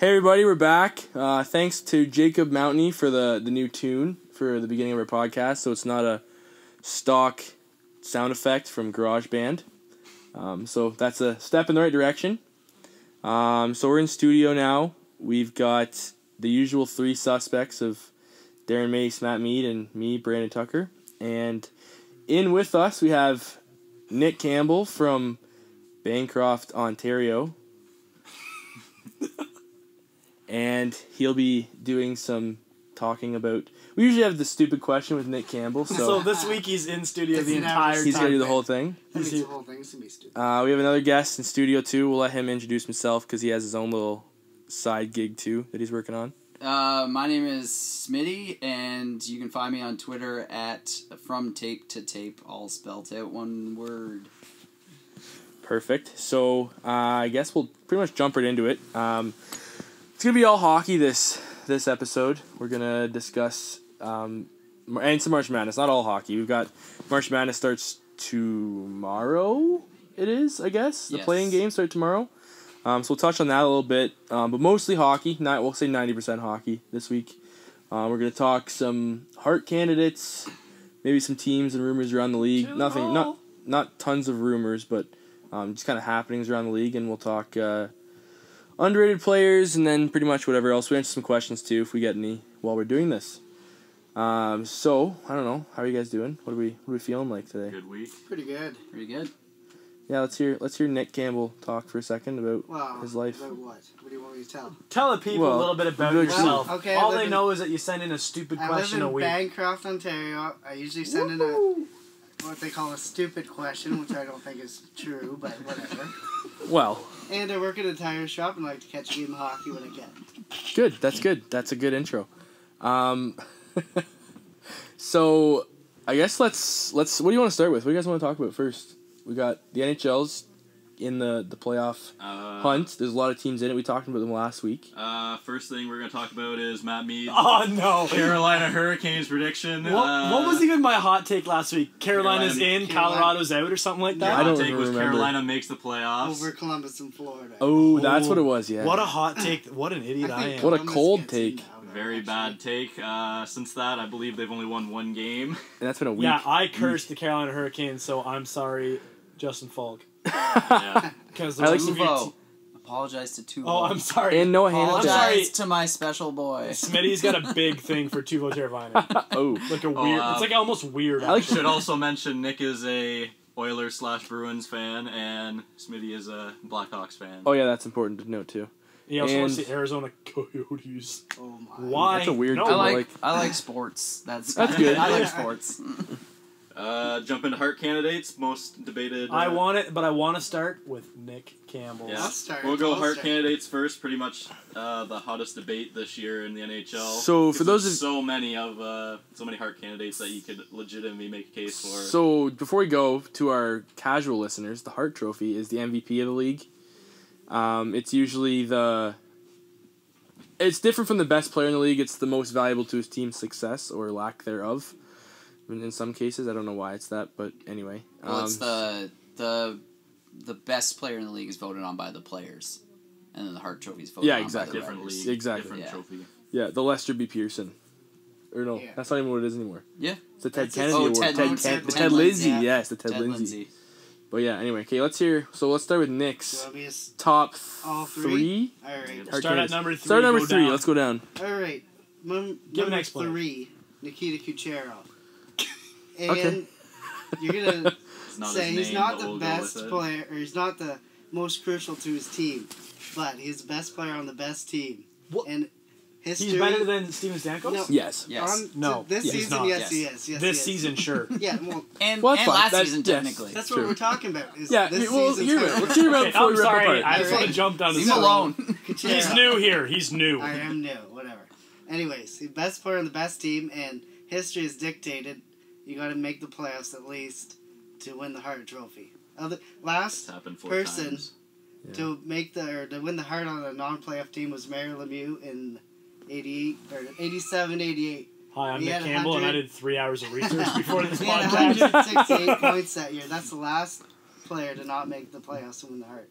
Hey everybody, we're back. Thanks to Jacob Mountney for the new tune for the beginning of our podcast. So it's not a stock sound effect from GarageBand. So that's a step in the right direction. So we're in studio now. We've got the usual three suspects of Darren Mace, Matt Mead, and me, Brandon Tucker. And in with us we have Nick Campbell from Bancroft, Ontario. And he'll be doing some talking about... We usually have the stupid question with Nick Campbell. So this week he's in studio the entire time. He's going to do the whole thing. The whole thing's going to be stupid. We have another guest in studio too. We'll let him introduce himself because he has his own little side gig too that he's working on. My name is Smitty, and you can find me on Twitter at From Tape to Tape, all spelled out one word. Perfect. So I guess we'll pretty much jump right into it. It's gonna be all hockey this episode. We're gonna discuss and some March Madness. Not all hockey. We've got March Madness starts tomorrow. It is, I guess. The playing games start tomorrow. So we'll touch on that a little bit, but mostly hockey. We'll say 90% hockey this week. We're gonna talk some Hart candidates, maybe some teams and rumors around the league. Not tons of rumors, but just kind of happenings around the league, and we'll talk underrated players, and then pretty much whatever else. We answer some questions too if we get any while we're doing this. So I don't know. How are you guys doing? What are we feeling like today? Good week. Pretty good. Pretty good. Yeah, let's hear Nick Campbell talk for a second about his life. About what? What do you want me to tell? Tell the people a little bit about yourself. Okay, all they know is that you send in a stupid question a week. I live in Bancroft, Ontario. I usually send in what they call a stupid question, which I don't think is true, but whatever. Well. And I work at a tire shop and like to catch a game of hockey when I can. Good. That's good. That's a good intro. So I guess let's. What do you want to start with? What do you guys want to talk about first? We got the NHL's in the playoff hunt. There's a lot of teams in it. We talked about them last week. First thing we're going to talk about is Matt Mead. Oh, no. Carolina Hurricanes prediction. What was even my hot take last week? Carolina's in, Colorado's out, or something like that? Your I don't hot take was remember. Carolina makes the playoffs. Over Columbus and Florida. Oh, that's what it was, yeah. What a hot take. What an idiot I am. What a cold take. Very bad take. Since that, I believe they've only won one game. And that's been a week. Yeah, I cursed the Carolina Hurricanes, so I'm sorry, Justin Falk. Yeah. Because I like Tuvo. Apologize to Tuvo. Oh, I'm sorry. And Noah Hanifin. Apologize to my special boy. Smitty's got a big thing for Tuvo Teravainen. Oh. Like a weird. It's like almost weird. I Should also mention Nick is a Oilers/Bruins fan, and Smitty is a Blackhawks fan. Oh yeah, that's important to note too. He also wants the Arizona Coyotes. Oh my. Why? That's a weird. No, I like sports. That's good. I like sports. Jump into Hart candidates, most debated. I want to start with Nick Campbell. Yeah. I'll start. We'll go Hart candidates first. Pretty much the hottest debate this year in the NHL. So for those of so many Hart candidates that you could legitimately make a case for. So before we go to our casual listeners, the Hart Trophy is the MVP of the league. It's usually it's different from the best player in the league. It's the most valuable to his team's success or lack thereof. In some cases, I don't know why it's that, but anyway. Well, it's the best player in the league is voted on by the players, and then the Hart Trophy is voted on by the different writers. league, Exactly. different trophy. Yeah, the Lester B. Pearson. Or no, that's not even what it is anymore. Yeah. It's the Ted That's Kennedy oh, Award. Ted Ted Lindsay. yeah. Yes, the Ted Lindsay. But yeah, anyway, okay, let's start with Nick's top all three. All right. Hart Start candidates. at number 3. Start at number go 3. down. Let's go down. All right. Give an Number explanation. 3, Nikita Kucherov. And Okay. you're gonna Not say his he's name, not but the we'll go best with it. player, or he's not the most crucial to his team, but he's the best player on the best team. What? And history. He's better than Steven Stamkos? No. Yes. Yes. No. This He's season, not. yes, he is. Yes, This he is. season, sure. Yeah, well, And, Well, and that's last fine. season, Yes. technically. that's True. what we're talking about. Is Yeah, this well, season's you're highlight. right. Let's hear about Okay, before I'm we rip sorry. apart. I just want to Alright. jump down to Leave the him alone. Kucherov. He's new here. He's new. I am new, whatever. Anyways, the best player on the best team, and history has dictated you got to make the playoffs at least to win the Hart Trophy. Last It's happened 4 person times. to win the Hart on a non-playoff team was Mario Lemieux in 87, 88. Hi, I'm He Nick had Campbell, and I 100 did 3 hours of research before this He had podcast. 168 points that year. That's the last player to not make the playoffs to win the Hart.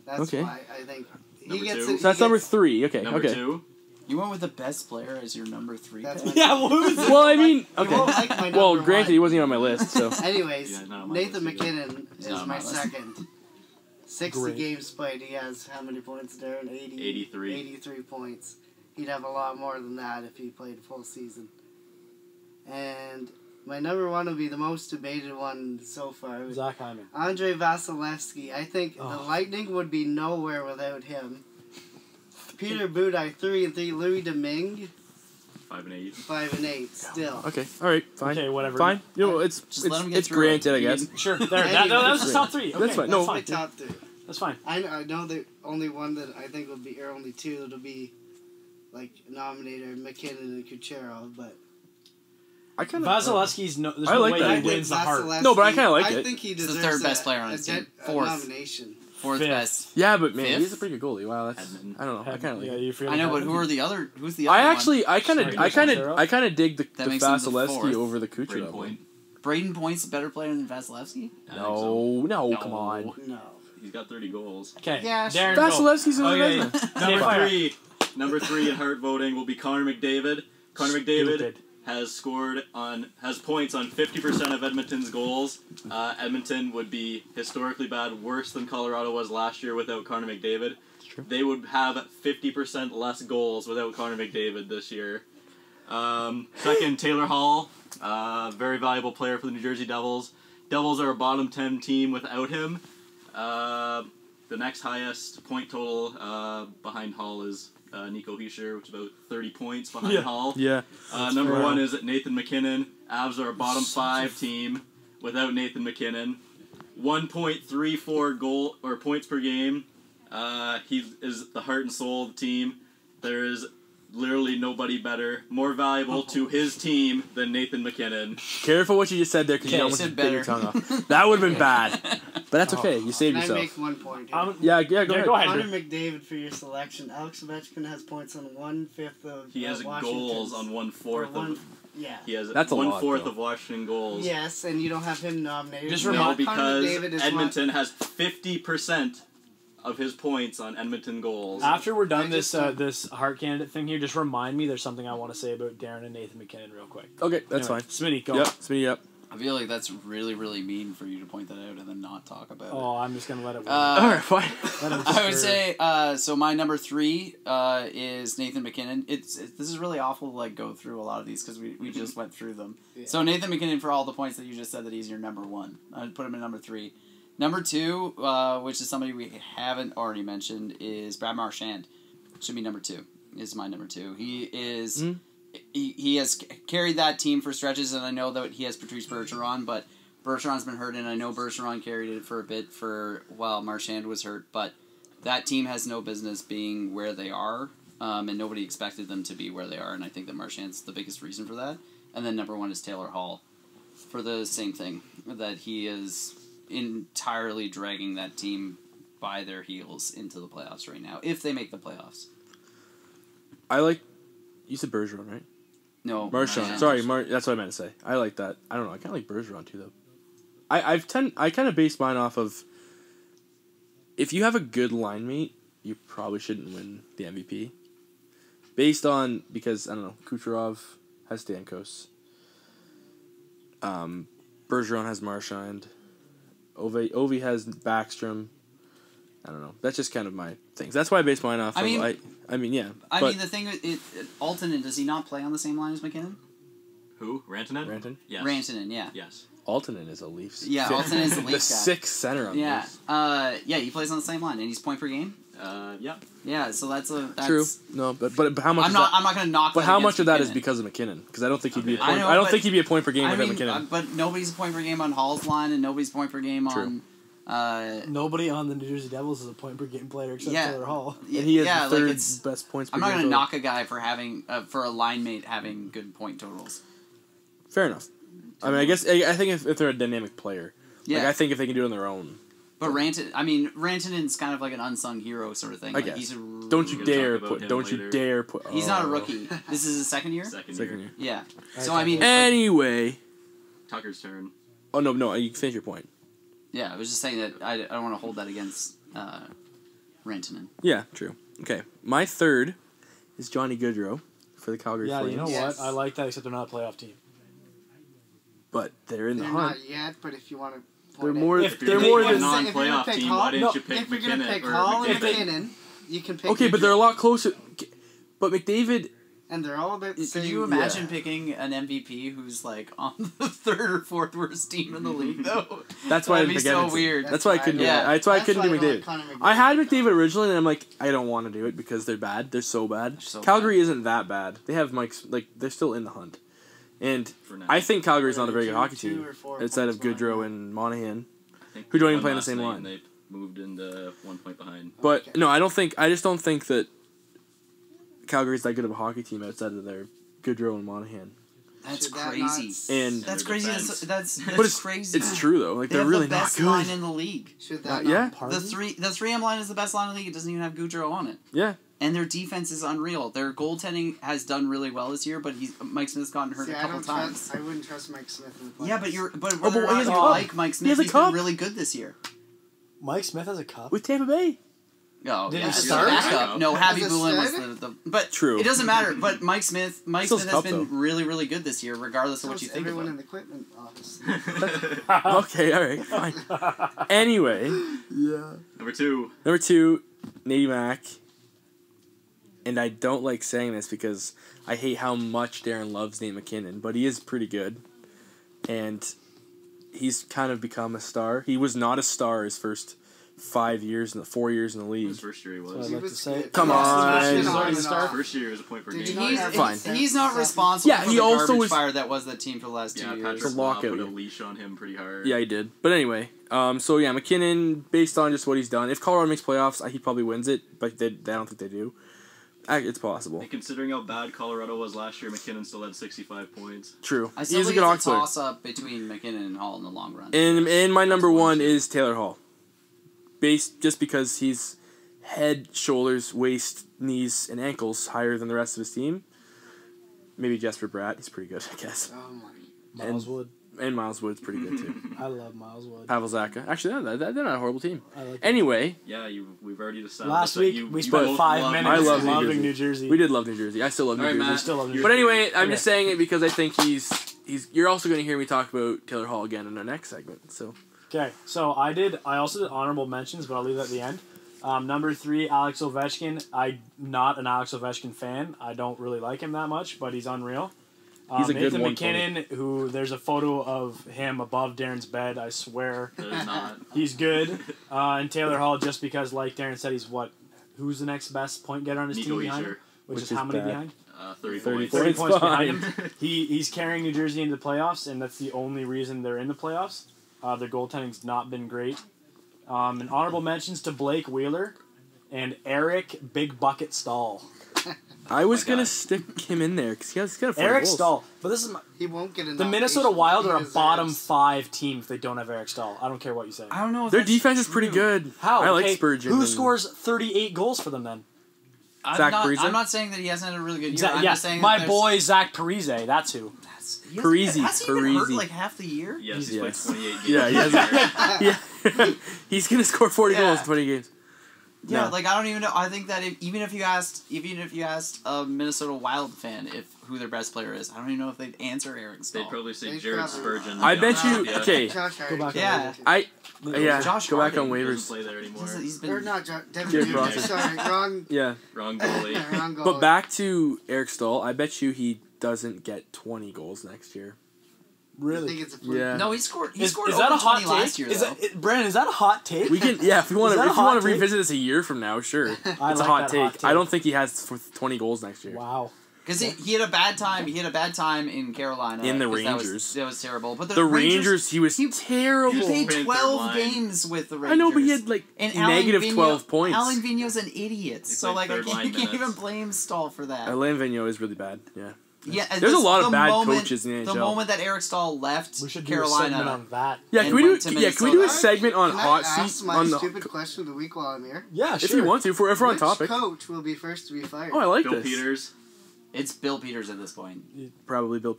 That's Okay. why I think Number gets two. it. So that's number 3. Okay. Number okay. 2. You went with the best player as your number 3 That's pick? my- Yeah, what was Well, I mean, You won't like my okay. number Well, granted, one. he wasn't even on my list, so. Anyways, Yeah, not on my Nathan list either. McKinnon He's is not on my my list. second. 60 Great. games played. He has how many points, Darren? 83. 83 points. He'd have a lot more than that if he played a full season. And my number 1 would be the most debated one so far. Zach Hyman. Andre Vasilevsky. I think the Oh. Lightning would be nowhere without him. Peter Budaj, 3-3. Louis Domingue, 5 and 8. 5-8. Still. Okay. All right. Fine. Okay, whatever. Fine. You know, it's Just let him get it's through granted, it. I guess. Sure. There. That was his top 3. Okay, That's fine. No. That's my top 3. That's fine. I know the only one that I think would be, or only 2 that'll be, like, nominated are McKinnon and Kucherov, but... I kind of. Vasilevsky's no. There's I no like way that he idea. wins the heart. Vasilevsky, No, but I kinda like I it. think he He's the deserves third best player on his team. Fourth. nomination. 4th Fifth. best. Yeah, but man, Fifth? he's a pretty good goalie. Wow, that's. Edmonton. I don't know. I kind of like. Yeah, it. you forget I know, but about who are the other? Who's the other I one? actually, I kind of dig the That makes him the Vasilevsky fourth. over the Braden Kucherov one. Point. Braden Point's a better player than Vasilevsky? I think so. No, come on. No. He's got 30 goals. Okay. Yeah, sure. Darren, go. Vasilevsky's in the Okay, Vezina. number fire. 3. Number 3 in Hart voting will be Connor McDavid. Connor McDavid Stupid. has points on 50% of Edmonton's goals. Edmonton would be historically bad, worse than Colorado was last year without Connor McDavid. true. They would have 50% less goals without Connor McDavid this year. Second, Taylor Hall, very valuable player for the New Jersey Devils. Devils are a bottom 10 team without him. The next highest point total behind Hall is Nico Hischier, which is about 30 points behind Hall. Yeah. Number fair. 1 is Nathan McKinnon. Avs are a bottom 5 team without Nathan McKinnon. 1.34 goal or points per game. He is the heart and soul of the team. There is literally nobody better, more valuable to his team than Nathan McKinnon. Careful what you just said there, because you Okay, almost said bit your better. tongue off. That would have been bad, but that's okay. You saved Can I yourself. make 1 point here? Yeah, go ahead. Go ahead. Connor Drew. McDavid for your selection. Alex Ovechkin has points on 1/5 of He has Washington's. goals on 1/4 Or of. Yeah. He has That's a lot, 1/4 though. of Washington goals. Yes, and you don't have him nominated. Just No, remind- because Connor McDavid is Edmonton has 50% of his points on Edmonton goals. After we're done I this just- this heart candidate thing here, just remind me there's something I want to say about Darren and Nathan McKinnon real quick. Okay, that's Anyway, fine. Smitty, go. Yep, Smitty, yep. I feel like that's really, really mean for you to point that out and then not talk about it. Oh, I'm just gonna let it. All right, fine. Let him I would stir. say so. My number 3 is Nathan McKinnon. This is really awful to like go through a lot of these because we just went through them. Yeah. So Nathan McKinnon for all the points that you just said that he's your number 1. I'd put him in number 3. Number 2, which is somebody we haven't already mentioned, is Brad Marchand. Should be number 2. Is my number 2. He is. He has carried that team for stretches, and I know that he has Patrice Bergeron, but Bergeron's been hurt, and I know Bergeron carried it for a bit while Marchand was hurt, but that team has no business being where they are, and nobody expected them to be where they are, and I think that Marchand's the biggest reason for that. And then number 1 is Taylor Hall, for the same thing, that he is entirely dragging that team by their heels into the playoffs right now, if they make the playoffs. I like. You said Bergeron, right? No. Marchand. Sorry, that's what I meant to say. I like that. I don't know. I kind of like Bergeron too, though. I kind of base mine off of. If you have a good line mate, you probably shouldn't win the MVP. Based on because I don't know, Kucherov has Stamkos. Bergeron has Marchand. Ovi has Backstrom. I don't know. That's just kind of my things. That's why I base mine off. I mean, yeah. I but mean, the thing, Altonen, does he not play on the same line as McKinnon? Who? Rantanen? Rantanen? Yes. Rantanen, yeah. Yes. Altonen is a Leafs. Yeah, Altonen is a Leafs the guy. sixth center on the Yeah, Leafs. yeah, he plays on the same line, and he's point per game. Yeah. Yeah, so that's True. No, but how much? I'm not going to knock. But that how against much of that is McKinnon. because of McKinnon? Because I don't think he'd be. A I point, know, I don't but- think he'd be a point per game I without mean, McKinnon. but nobody's a point per game on Hall's line, and nobody's point per game True. on. Nobody on the New Jersey Devils is a point per game player except Yeah. Taylor Hall. And he has yeah, the third like it's. best points per I'm not game going to total. knock a guy for having for a line mate having good point totals. Fair enough. I mean, I think if they're a dynamic player, Yeah, like I think if they can do it on their own, but Rantanen's kind of like an unsung hero sort of thing. I Like, guess. He's a, don't you We're gonna dare talk about put. him Don't you later. dare put. He's not a oh. rookie. This is his second year. Second Second year. year. Yeah. So I mean, Anyway, Tucker's turn. oh no, you finish your point. yeah, I was just saying that I don't want to hold that against Rantanen. Yeah, true. Okay, my third is Johnny Gaudreau for the Calgary Yeah, Flames. you know Yes. what? I like that, except they're not a playoff team. But they're in the They're hunt. not yet, but if you want to. They're more. If They're they- more if than. if you're gonna non-playoff pick team. Hall- Why didn't no, you pick If you're gonna McKinnon pick or Hall and McDavid? McKinnon, you can pick. Okay, but they're a McDavid. lot closer. But McDavid. And they're all about the Could same. you imagine picking an MVP who's like on the third or fourth worst team in the league though? That's why I That'd didn't be pick so Edmonton. weird. That's why I couldn't do Yeah. that. That's why I couldn't do don't McDavid. like Connor McDavid. I had McDavid originally, and I'm like, I don't want to do it because they're bad. They're so bad. So Calgary isn't that bad. They have Mike's. Like they're still in the hunt, and For now. I think Calgary's not a very good Two- hockey two team or four outside of points Gaudreau behind. and Monahan. I think Who don't they even won play on the last same night line. and They moved into 1 point behind. But Okay. no, I don't think. I just don't think that Calgary's that good of a hockey team outside of their Gaudreau and Monahan. That's Should that crazy. not- And That's Their crazy. defense. That's but it's crazy. It's true though. Like They they're have really the not best good. line in the league. Should that Yeah. not Pardon? The 3M line is the best line in the league. It doesn't even have Gaudreau on it. Yeah. And their defense is unreal. Their goaltending has done really well this year, but Mike Smith's gotten hurt See, a I couple don't times. trust. I wouldn't trust Mike Smith in the playoffs. Yeah, but Oh, whether but or he has not a you cup. like Mike He Smith, has a he's been cup. really good this year. Mike Smith has a cup. With Tampa Bay. Oh, Did yeah, he it's start? a backup. No, As Happy a Bullen was stud? the but True. It doesn't matter. But Mike Smith Still has cup, been though. really, really good this year, regardless of So what you is think of everyone in him. the equipment office. Okay, all right, fine. Anyway, Number 2. number 2, Nady Mac. And I don't like saying this because I hate how much Darren loves Nate McKinnon, but he is pretty good. And he's kind of become a star. He was not a star his first 4 years in the league. His first year he So I'd was. like to was say. good. Come He lost on. his first He's on already and the star. off. First year was a point per Did game. he not have Fine. He's not responsible Yeah, for he the also garbage was- fire that was the team for the last 2 Yeah, years. Patrick The Law lockout put a year. leash on him pretty hard. Yeah, he did. But anyway, so yeah, McKinnon, based on just what he's done, if Colorado makes playoffs, he probably wins it, but I don't think they do. It's possible. And considering how bad Colorado was last year, McKinnon still had 65 points. True. I still He's a think good it's a hockey player. toss-up between McKinnon and Hall in the long run. And my number 1 is Taylor Hall. Just because he's head, shoulders, waist, knees, and ankles higher than the rest of his team. Maybe Jesper Bratt. He's pretty good, I guess. Oh my. Miles Wood. And Miles Wood's pretty good too. I love Miles Wood. Pavel Zacha. Actually, they're not a horrible team. I like Anyway, Yeah, we've already established Last that week you we you spent both 5 love minutes I love New loving Jersey. New Jersey. we did love New Jersey. I still love New All right, Jersey. Matt. Still love New You're- But Jersey. anyway, I'm Okay. just saying it because I think he's. You're also going to hear me talk about Taylor Hall again in our next segment. So Okay, so I also did honorable mentions, but I'll leave that at the end. Number 3, Alex Ovechkin. I'm not an Alex Ovechkin fan. I don't really like him that much, but he's unreal. He's a good Nathan one McKinnon, who there's a photo of him above Darren's bed. I swear That is not. he's good. And Taylor Hall, just because, like Darren said, he's what? Who's the next best point getter on his Nico team behind him? Escher, Which Which is is how many bad. behind? 30 30 points. 30 It's points behind fine. him. He's carrying New Jersey into the playoffs, and that's the only reason they're in the playoffs. Their goaltending's not been great. And honorable mentions to Blake Wheeler and Eric Big Bucket Stahl. I was my going to God. stick him in there because he's got 4 Eric goals. Stahl. But this is He won't get a the Minnesota Wild are a bottom 5 team if they don't have Eric Stahl. I don't care what you say. I don't know if Their that's defense is true. pretty good. How? I like Okay, Spurgeon. Who and- scores 38 goals for them then? Zach Parise? I'm not saying that he hasn't had a really good year. I'm Yeah, just saying my that boy Zach Parise. That's who. Parisi, Has he been hurt Parisi. like half the year? Yes, he's Yes. played 28 games. Yeah, he has. Yeah, he's gonna score 40 Yeah. goals in 20 games. Yeah, No. like I don't even know. I think that even if you asked a Minnesota Wild fan who their best player is, I don't even know if they'd answer Eric Stahl. They'd probably say They Jared probably- Spurgeon. I bet you. Yeah. Okay, Josh Go Hart. back Yeah. yeah. Josh go back on Harding He waivers. doesn't play there anymore. He's Or been not Devin Jared Dubé. Crosby. Sorry, wrong. Yeah, Wrong goalie. Wrong goal. but back to Eric Stahl. I bet you he doesn't get 20 goals next year. I Really? think it's a fluke. Yeah. no. He scored. He Is scored that over a hot 20 take? last year. Is though. Brandon, is that a hot take? We can, yeah. If we want Is that a to hot take? revisit this a year from now, sure. It's I a like hot that hot take. take. I don't think he has 20 goals next year. Wow. Because he had a bad time. He had a bad time in Carolina. In the 'cause Rangers. That was terrible. But The Rangers, he was he- terrible. He played Played 12 third line. games with the Rangers. I know, but he had like and negative 12 points. Alan Vigneault's an idiot. He So played like I third can't, line you can't even minutes. blame Stahl for that. Alain Vigneault is really bad. Yeah. Yeah, and There's a lot of the bad moment- coaches in the The NHL. moment that Eric Stahl left We should do a segment Carolina, on that. Yeah, And can we do? went to Yeah, can we do a Minnesota. segment on Can hot I ask seat my on the? stupid question of the week while I'm here? Yeah, sure. If you want to, if we're on Which topic. coach will be first to be fired? Oh, I like Bill this. Peters, it's Bill Peters at this point. Probably Bill.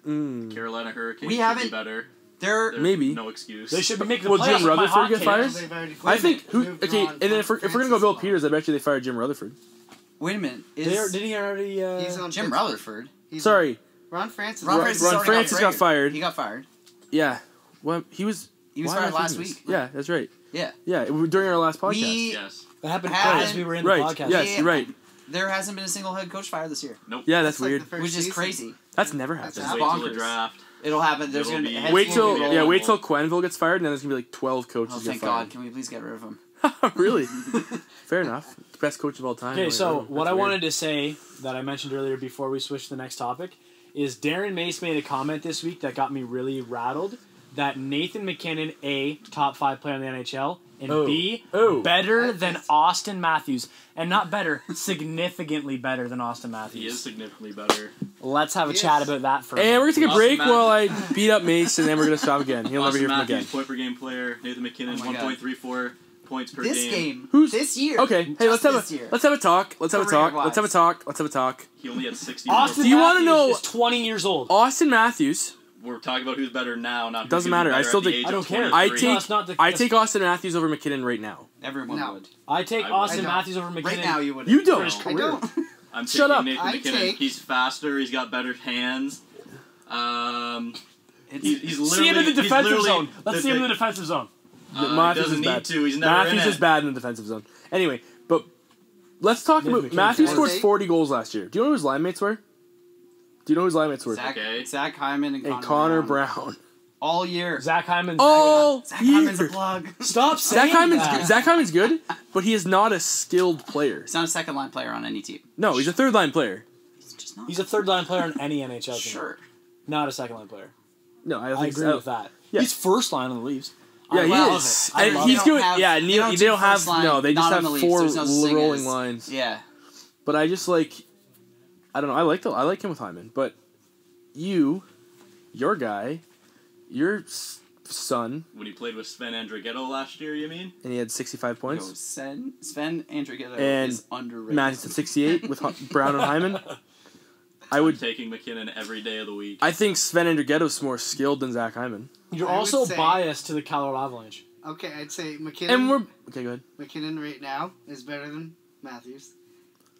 Carolina Hurricanes We should haven't- be better. They're There's Maybe. no excuse. They should be making the Will playoffs. Jim with my Rutherford hot get takes. fired? They've already I think who? moved Okay, on and then if we're gonna go Bill Peters, I bet you they fired Jim Rutherford. wait a minute. Did he already? He's on Jim Pittsburgh. Rutherford? He's Sorry, Ron Francis. Ron Francis already Francis got fired. He got fired. Yeah. Well, he was. He was why am I fired last thinking this? week. Yeah, that's right. Yeah. Yeah, during our last podcast. Yes. That happened Happened. as we were in Right. the podcast. Yes, Yeah. you're right. There hasn't been a single head coach fired this year, Yeah, that's like weird. the first which is season. crazy. That's never That's happened. Just wait till the bonkers. draft. It'll happen. There's It'll gonna be- heads Wait will till be yeah, rolling. wait till Quenneville gets fired, and then there's gonna be like 12 coaches Oh, get thank fired. God! Can we please get rid of him? Really? Fair enough. Best coach of all time. Okay, so what I That's weird. wanted to say that I mentioned earlier before we switch to the next topic is Darren Mace made a comment this week that got me really rattled. That Nathan McKinnon, A, top 5 player in the NHL, and Oh. B, Oh. better than Austin Matthews. And not better, significantly better than Austin He is Matthews. significantly better. Let's have a Yes. chat about that for a And minute. we're gonna take a Austin break Matthews. while I beat up Mace, and then we're gonna stop again. He'll never Austin hear from him Matthews, again. point per game player. Nathan McKinnon, Oh my God. 1.34 points per This game. Who's- this year? Okay, hey, Just this year. let's have a talk. Let's have a talk. Career-wise. Let's have a talk. Let's have a talk. He only had 60. Austin Do you wanna Matthews know- is 20 years old. Austin Matthews. We're talking about who's better now, not who's Doesn't gonna be matter. I better still at the think- age I of don't care. 23. I No, take it's not the- I take Austin Matthews over McKinnon right now. Everyone No. would. I take I Austin don't. Matthews over McKinnon. Right now, you would. You don't. for his I career. don't. I'm Shut taking up. Nathan I McKinnon. take- He's faster. He's got better hands. It's, He's literally. See him in the he's defensive literally zone. Let's the see him in the thing- defensive zone. He Matthews doesn't is need bad. to. He's never Matthews in is it. bad in the defensive zone. Anyway, but let's talk Nathan about McKinnon's Matthews bad. scored 40 goals last year. Do you know who his line mates were? Do you know who his line mates were? Zach, Okay. Zach Hyman And Connor Brown. all year. Zach Hyman. All Zach Hyman's a year. plug. Stop Zach saying Hyman's that. good. Zach Hyman's good, but he is not a skilled player. He's not a second line player on any team. No, he's a third line player. He's just not. He's a third line player on any NHL team. Sure. Not a second line player. No, I, I think agree so. with that. Yeah. He's first line on the Leafs. Yeah, I he love is. it. I And love he's it. good. Have- Yeah, they Neil, don't they do don't have. first line, No, they just not on have the Leafs. 4 There's no such rolling thing as- lines. Yeah. But I just like. I don't know. I like him with Hyman, but your guy, your son, When he played with Sven Andrighetto last year, you mean? and he had 65 Yo, points. Sven Andrighetto And is underrated. Matthews at 68 with Brown and Hyman. I I'm would. taking McKinnon every day of the week. I think Sven Andrighetto's more skilled than Zach Hyman. You're I would also say- biased to the Colorado Avalanche. Okay, I'd say McKinnon. And we're okay. Go ahead. McKinnon right now is better than Matthews.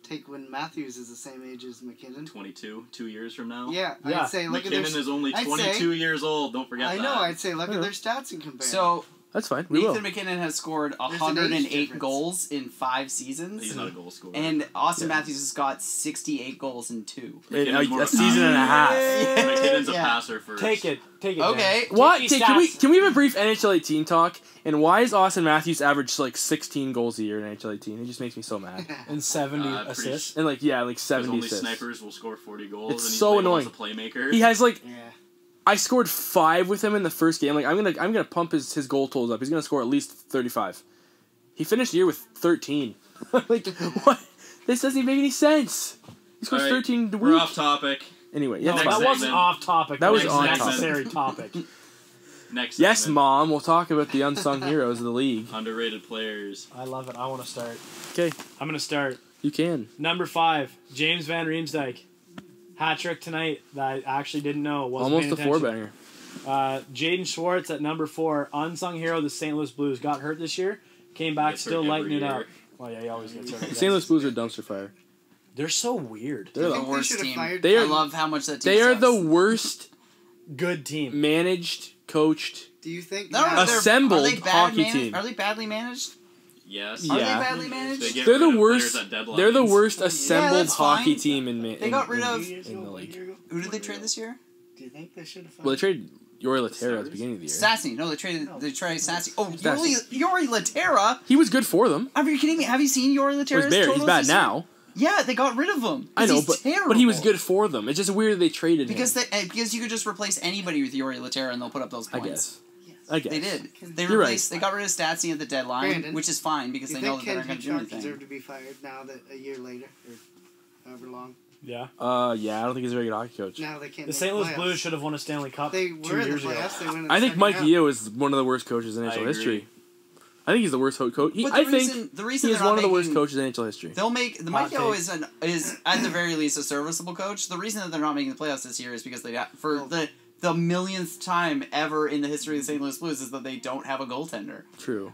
Take when Matthews is the same age as McKinnon. 22, 2 years from now. Yeah, Yeah. I'd say look at their. McKinnon is only I'd 22 years old. Don't forget I that. know. I'd say look Yeah. at their stats and compare. So That's fine. We will. Nathan McKinnon has scored an age 108 difference. goals in 5 seasons. He's not a goal scorer. And Austin Yeah. Matthews has got 68 goals in 2. In McKinnon's more a of a season and a half. McKinnon's a Yeah. passer first. Take it. Take it. Okay. Dan. What? Take these Okay, stats. can we have a brief NHL 18 talk? And why is Austin Matthews average like 16 goals a year in NHL 18? It just makes me so mad. And 70 pretty assists. And like 'Cause 70 only assists. snipers will score 40 goals. It's and he's so labeled annoying. as a playmaker. He has like yeah. I scored 5 with him in the first game. Like I'm gonna pump his goal totals up. He's gonna score at least 35. He finished the year with 13. Like what? This doesn't even make any sense. He scores All right, 13 a We're week. off topic. Anyway, No, yeah. Next that segment. wasn't off topic. That was a on necessary topic. Next Yes, segment. Mom. We'll talk about the unsung heroes of the league. Underrated players. I love it. I want to start. Okay, I'm going to start. you can. Number 5, James Van Riemsdyk. Hat trick tonight that I actually didn't know. Wasn't Almost a paying attention. 4-banger. Jaden Schwartz at number 4, unsung hero of the St. Louis Blues. Got hurt this year. Came back, Gets still hurt lighting every it year. up. Well, yeah, he always gets hurt. I The guess. St. Louis Blues are dumpster fire. They're so weird. They're I the think they worst should have team. fired. They I are- love how much that team They are sucks. the worst Good team. managed, coached. Do you think? No, now- they're- Assembled are they bad hockey managed? team. Are they badly managed? Yes. Yeah. Are they badly managed? They get They're the rid of worst. players at deadlines. They're the worst assembled that's fine. hockey team in They got rid of- 2 years in ago, the 1 league. year ago? Who did they trade this year? Do you think they should have fired? Well, they traded Yori Laterra at the beginning of the year. Sassy. No, they traded Sassy. Oh, Sassy. Yori Laterra. He was good for them. Are you kidding me? Have you seen Yori He's Laterra's bad. totals He's bad this year? now. Yeah, they got rid of him. I know, He's but terrible. he was good for them. It's just weird that they traded because him. because you could just replace anybody with Yori Laterra and they'll put up those I points. guess. Yes. I guess They did. They You're replaced. They got rid of Statsy at the deadline, Brandon, which is fine because Do you they know think that they're Ken not going to do Hitchcock anything. deserved to be fired now that a year later or however long? Yeah. Yeah, I don't think he's a very good hockey coach. Now they can't. The make St. Louis playoffs. Blues should have won a Stanley Cup They 2 were in the years ago. playoffs. They went in the I think second Mike round. Yeo is one of the worst coaches in I NHL agree. history. I think he's the worst coach. But I the think reason he is they're not one of the worst making- coaches in NHL history. They'll make the Hot Mike Yeo take. is at the very least a serviceable coach. The reason that they're not making the playoffs this year is because they for the millionth time ever in the history of the St. Louis Blues is that they don't have a goaltender. True.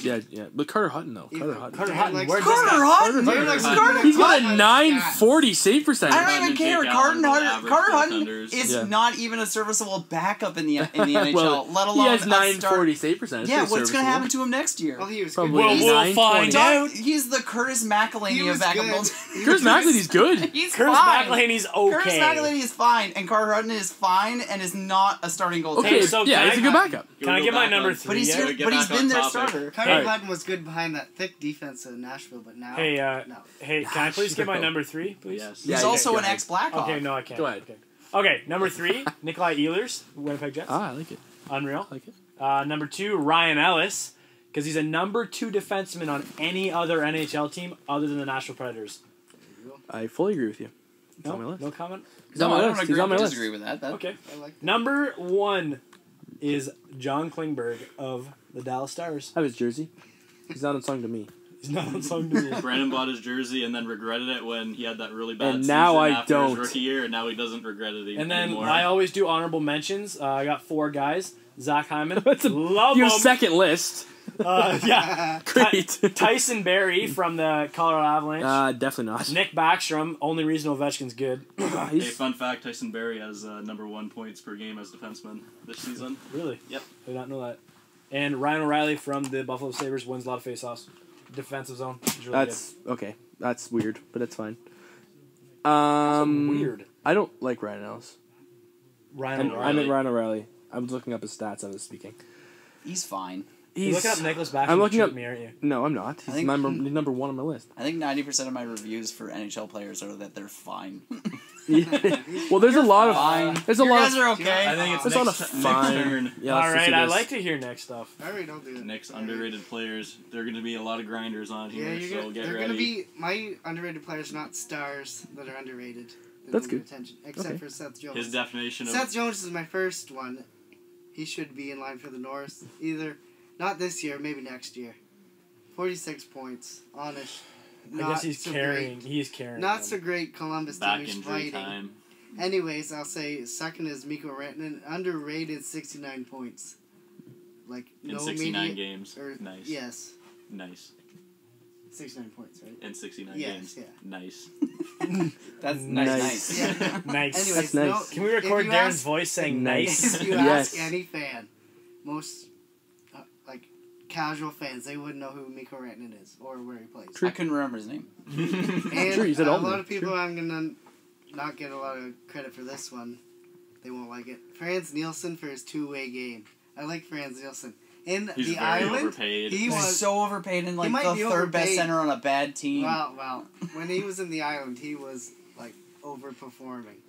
Yeah. But Carter Hutton though. Yeah, Carter Hutton. Carter Dan Hutton, likes- where'd this Carter guy- Hutton! Dan likes to Carter put He's got a Hutton- 940 save percentage. I don't Hutton even and care. Jake Carter Allen are Hutton, average Carter Hutton goaltenders. is Yeah. not even a serviceable backup in the NHL, well, let alone he has a 940 start. save percentage. Yeah, Pretty what's going to serviceable. happen to him next year? Well, he was Probably good. Well, we'll 920. find out. He's the Curtis McElhaney He of was backup good. goaltenders. He Curtis was good. McElhaney's good. He's Curtis fine. McElhaney's Curtis okay. McElhaney is fine, and Carter Hutton is fine and is not a starting goaltender. Okay, so yeah, can he's a I- good backup. Can I Go get my back number on- three? But he's yet? your, Get but he's back been on their topic. starter. Carter Hey. Hutton was good behind that thick defense in Nashville, but now Hey, no. Hey, can I please get my number three, please? Yes. He's Yeah, also go an ahead. ex-Blackhawk. Okay, no, I can't. Go ahead. Okay, number 3, Nikolai Ehlers, Winnipeg Jets. Ah, I like it. Unreal. I like it. Number 2, Ryan Ellis, because he's a number 2 defenseman on any other NHL team other than the Nashville Predators. I fully agree with you. It's No, on my list. no comment. He's on my I list. don't He's agree on my or list. disagree with that. Okay. I like that. Number 1 is John Klingberg of the Dallas Stars. I have his jersey. He's not unsung to me. He's not on song to me. Brandon bought his jersey and then regretted it when he had that really bad And season now I after don't. his rookie year, and now he doesn't regret it And then anymore. I always do honorable mentions. I got 4 guys. Zach Hyman. That's a- Love Your him. second list. Yeah. Great. Tyson Berry from the Colorado Avalanche. Definitely not. Nick Backstrom. Only reason Ovechkin's good. Hey, He's, fun fact: Tyson Berry has number 1 points per game as defenseman this season. Really? Yep. I did not know that. And Ryan O'Reilly from the Buffalo Sabres wins a lot of faceoffs. Defensive zone. He's really that's okay. That's weird, but it's fine. good. Weird. I don't like Ryan Ellis. Ryan I O'Reilly. meant Ryan O'Reilly. I was looking up his stats. I was speaking. He's fine. You're looking up Nicholas Backstrom. I'm looking up- me, aren't you? No, I'm not. He's think- number 1 on my list. I think 90% of my reviews for NHL players are that they're fine. Well, there's a lot of Fine. there's a You lot guys of are okay. I think it's there's a lot of Nick's fine. turn. Yeah, All let's right, do I this. like to hear next stuff. Alright, I'll do it. Nick's underrated players. There are going to be a lot of grinders on Yeah, here, so get they're ready. gonna be my underrated players, not stars that are underrated. They That's don't get good. Attention, except Okay. for Seth Jones. His definition of Seth Jones is my first one. He should be in line for the North. Either not this year, maybe next year. 46 points. Honest. I guess he's carrying. He's carrying. Not them. so great Columbus back team is injury fighting. time. Anyways, I'll say second is Mikko Rantanen, underrated 69 points. Like In no 69 media, games. Or, Nice. Yes, Nice. 69 points, right? In 69 Yes, games. yeah. Nice. That's Nice. nice. Yeah. Nice. Anyways, That's nice. no, Can we if record you Darren's ask- voice saying Nice. nice? If you Yes. ask any fan, most like casual fans, they wouldn't know who Mikko Rantanen is or where he plays. I couldn't remember his name. And True, you said a Altman. lot of people, I'm gonna not get a lot of credit for this one. They won't like it. Franz Nielsen for his two-way game. I like Franz Nielsen. In He's the very island, overpaid. he He's was so overpaid and like might the be third best overpaid. center on a bad team. well. When he was in the island, he was like overperforming.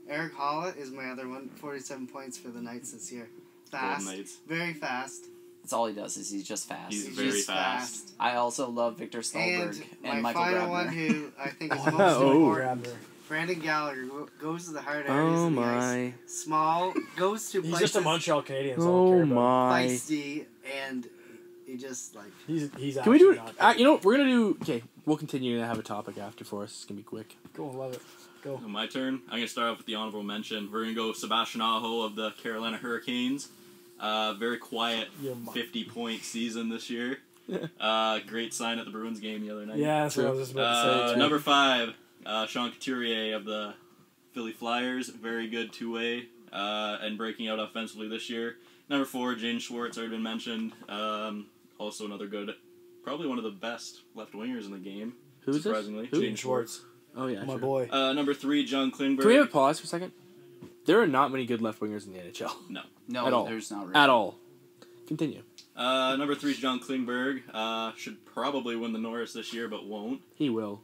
Eric Holla is my other one. 47 points for the Knights this year. Fast, Golden Knights. very fast. That's all he does is he's just fast. He's He's very just fast. I also love Victor And Stolberg and, my Michael final Grabner. one, who I think is most Oh. important, Grabner. Brandon Gallagher goes to the hard areas Oh of the ice. my. Small, goes to He's places just a Montreal Canadian. So I don't care Oh about my. feisty, and he just like him. He's. Can we do it? actually not You know what? We're gonna do. Okay, we'll continue to have a topic after for us. It's gonna be quick. Go, love it. Go. My turn. I'm gonna start off with the honorable mention. We're gonna go Sebastian Aho of the Carolina Hurricanes. Very quiet, Your mom. 50-point season this year. Great sign at the Bruins game the other night. Yeah, that's what I was just about to say. Number 5, Sean Couturier of the Philly Flyers. Very good two-way and breaking out offensively this year. Number 4, Jane Schwartz, already been mentioned. Also another good, probably one of the best left wingers in the game. Who's this? surprisingly. Who? Jane Schwartz. Oh yeah. My sure. boy. Number 3, John Klingberg. Can we have a pause for a second? There are not many good left wingers in the NHL No, At all. there's not really. at all. Continue. Number 3 is John Klingberg. Should probably win the Norris this year, but won't. He will.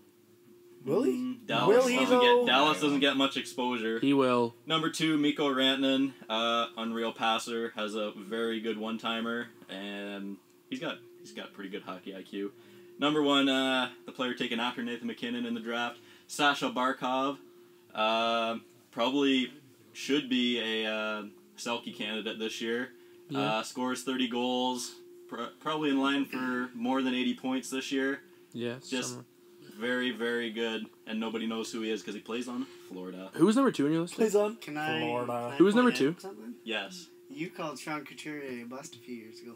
Will he? Dallas Will he, doesn't though? get Dallas doesn't get much exposure. He will. Number 2, Mikko Rantanen, unreal passer, has a very good one-timer, and he's got pretty good hockey IQ. Number 1, the player taken after Nathan McKinnon in the draft, Sasha Barkov, probably should be a Selke candidate this year. Yeah. Scores 30 goals, probably in line for more than 80 points this year. Yeah. Just very, very good, and nobody knows who he is because he plays on Florida. Who was number 2 in your list? Plays on Can I? Florida. can I Who was number point 2? out something? Yes. You called Sean Couturier a bust a few years ago.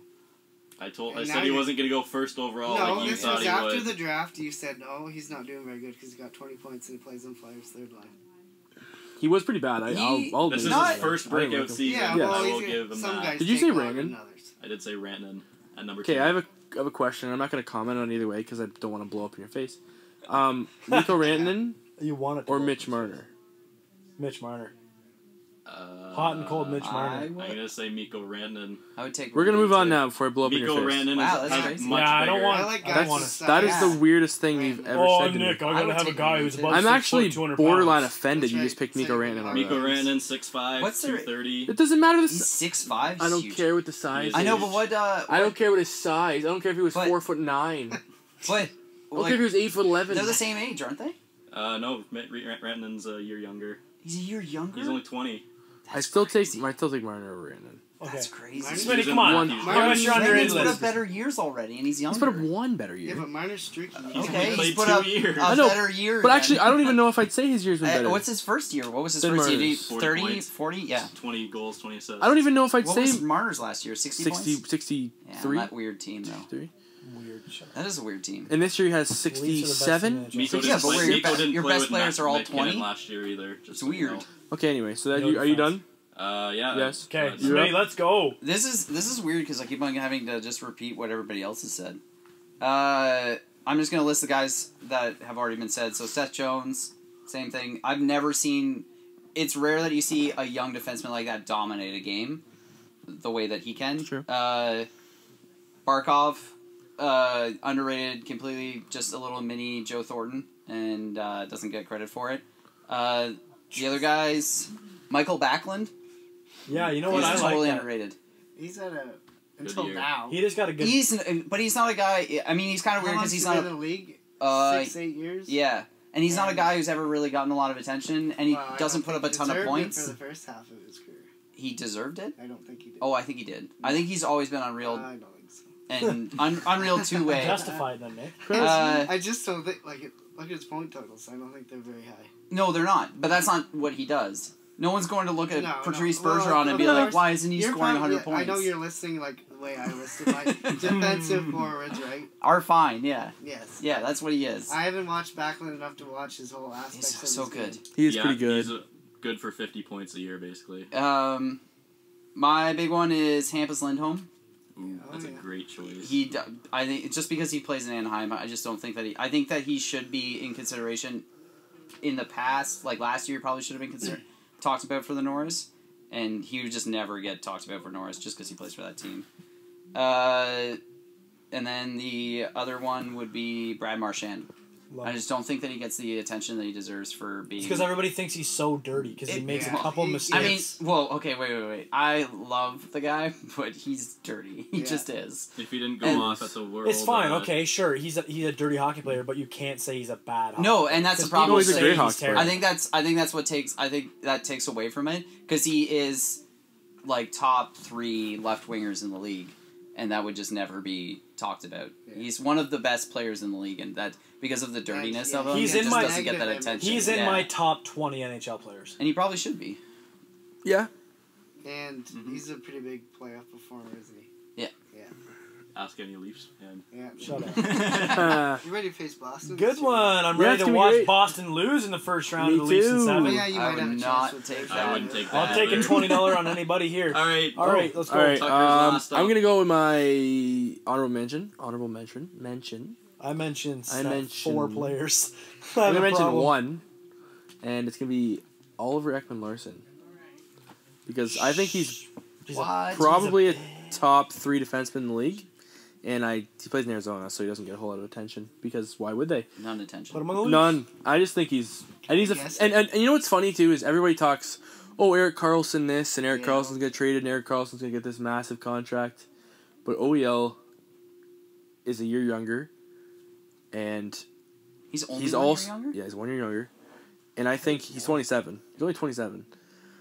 I And said now he you're- wasn't going to go first overall no, like you this thought was he after would. the draft. You said, "Oh, he's not doing very good because he got 20 points and he plays on Flyers third line." He was pretty bad. I'll This is admit his that. first I didn't breakout like him. season. Yeah, Yes. well, I will he's- give him some that. guys Did you take say longer Rantanen? than others. I did say Rantanen at number 2. Okay, I have a question. I'm not going to comment on either way because I don't want to blow up in your face. Mikko Rantanen You want it to or go. Mitch Marner? Mitch Marner. Hot and cold Mitch Marner. I'm going to say Mikko Rantanen. I would take. We're gonna move on too. now before I blow up in Mikko your face. Rantanen Wow, that's has crazy. much Yeah, I don't bigger. want- I like I guys want with to- size. That is Yeah. the weirdest thing you've ever Oh, said to Nick, me. I'm I gonna would have a take guy him who's too. about I'm 6 actually foot, 200 borderline pounds. offended That's you right. just picked It's Mikko like Rantanen. Mikko over that. Rantanen, 6'5", What's the- 230. It doesn't matter the He's size. 6'5". I don't huge. care what the size. He I is know, huge. but what? I don't care what his size. I don't care if he was But- 4'9". I But don't care if he was 8'11". they're the same age, aren't they? No, Rantanen's a year younger. He's a year younger. He's only 20. I still take Marner over Rantanen. That's Okay. crazy. Marner's- Smitty, He's come in on. one- Give Marner's- us your underrated He's put up list. better years already, and he's He's younger. put up one better Yeah, year. but Marner's streaky. Okay, He he's played put 2 up years. a I know, better year. But than- actually, I don't even know if I'd say his year's been better. what's his first year? What was his Ben first year? Marner's. 40 30, points. 40? Yeah. 20 goals, 20 assists. I don't even know if I'd What say was Marner's last year? 60 60, points? 63. Yeah, that weird team, though. 63. Weird. Shut up. That is a weird team. And this year he has Leafs are the best 67. team in the Mikko NHL. Yeah, didn't but play, where your Mikko be- didn't your play best with players are all McKinnon 20? last year either. Just It's so you weird. know. Okay, anyway, so No are you defense. done? Yeah. Yes. Okay, That's- You're Smitty, up. let's go. This is weird because I keep on having to just repeat what everybody else has said. I'm just gonna list the guys that have already been said. So Seth Jones, same thing. I've never seen. It's rare that you see a young defenseman like that dominate a game, the way that he can. Sure. Barkov, underrated completely. Just a little mini Joe Thornton, and doesn't get credit for it. The other guys, Michael Backlund. Yeah, you know He's what? I totally like that. underrated. He's at a until year. now. He just got a good. But he's not a guy. I mean, he's kind of How weird long's because he's he not. been in the league? Uh, 6-8 years. Yeah, and he's not a And- guy who's ever really gotten a lot of attention, and he Well, I doesn't don't put up a think ton of deserved it points. for the first half of his career. He deserved it. I don't think he did. Oh, I think he did. I think he's always been unreal I don't think so. and unreal two way. Justified them, Nick. I just don't think look at his point totals. I don't think they're very high. No, they're not. But that's not what he does. No one's going to look at No, Patrice no. Well, Bergeron and be of like, course, "Why isn't he You're scoring probably- 100 points?" I know you're listing like the way I listed my defensive forwards, right? Are fine, yeah, Yes. yeah. That's what he is. I haven't watched Backlund enough to watch his whole aspects He's of so his good. game. He is Yeah, pretty good. He's good for 50 points a year, basically. My big one is Hampus Lindholm. Ooh, Oh, that's yeah. a great choice. I think just because he plays in Anaheim, I just don't think that I think that he should be in consideration. In the past, like last year, probably should have been talked about for the Norris, and he would just never get talked about for Norris just because he plays for that team. And then the other one would be Brad Marchand. I just don't think that he gets the attention that he deserves for being. It's because everybody thinks he's so dirty because he makes yeah. a couple He- mistakes. I mean, well, okay, wait. I love the guy, but he's dirty. He Yeah. just is. If he didn't go And off at the World... it's fine. Okay, sure. He's a dirty hockey player, but you can't say he's a bad. Hockey No, player. and that's the 'Cause problem people he's a say great he's hockey player. terrible. I think that's what takes. I think that takes away from it because he is like top 3 left wingers in the league, and that would just never be talked about. Yeah. He's one of the best players in the league, and that because of the dirtiness yeah, of him, he's he in just my doesn't get that negative attention. He's in Yeah. my top 20 NHL players. and he probably should be. Yeah. And he's a pretty big playoff performer, isn't he? Ask any Leafs fan. Yeah. Shut up. You ready to face Boston? Good this year? one. I'm Yeah, ready it's to gonna be watch great. Boston lose in the first round Me of the Leafs in too. 7. But yeah, you I might have would a not chance with take Bergeron. that. I wouldn't take that. I'll take a either. $20 on anybody here. All right. All right, let's go. All right. Tucker's last up. I'm gonna go with my honorable mention. I mentioned I mentioned- 4 players. I'm gonna mention one, and it's gonna be Oliver Ekman-Larsson, because I think he's What? probably a top 3 defenseman in the league, and he plays in Arizona, so he doesn't get a whole lot of attention. Because why would they? None attention. Put him on the Leafs. None. I just think he's Yes. and you know what's funny too is everybody talks, oh, Erik Karlsson this and Erik Yeah. Karlsson's gonna get traded and Erik Karlsson's gonna get this massive contract, but OEL is a year younger, and He's only he's 1 year also younger. yeah he's 1 year younger, and I think he's 27. He's only 27.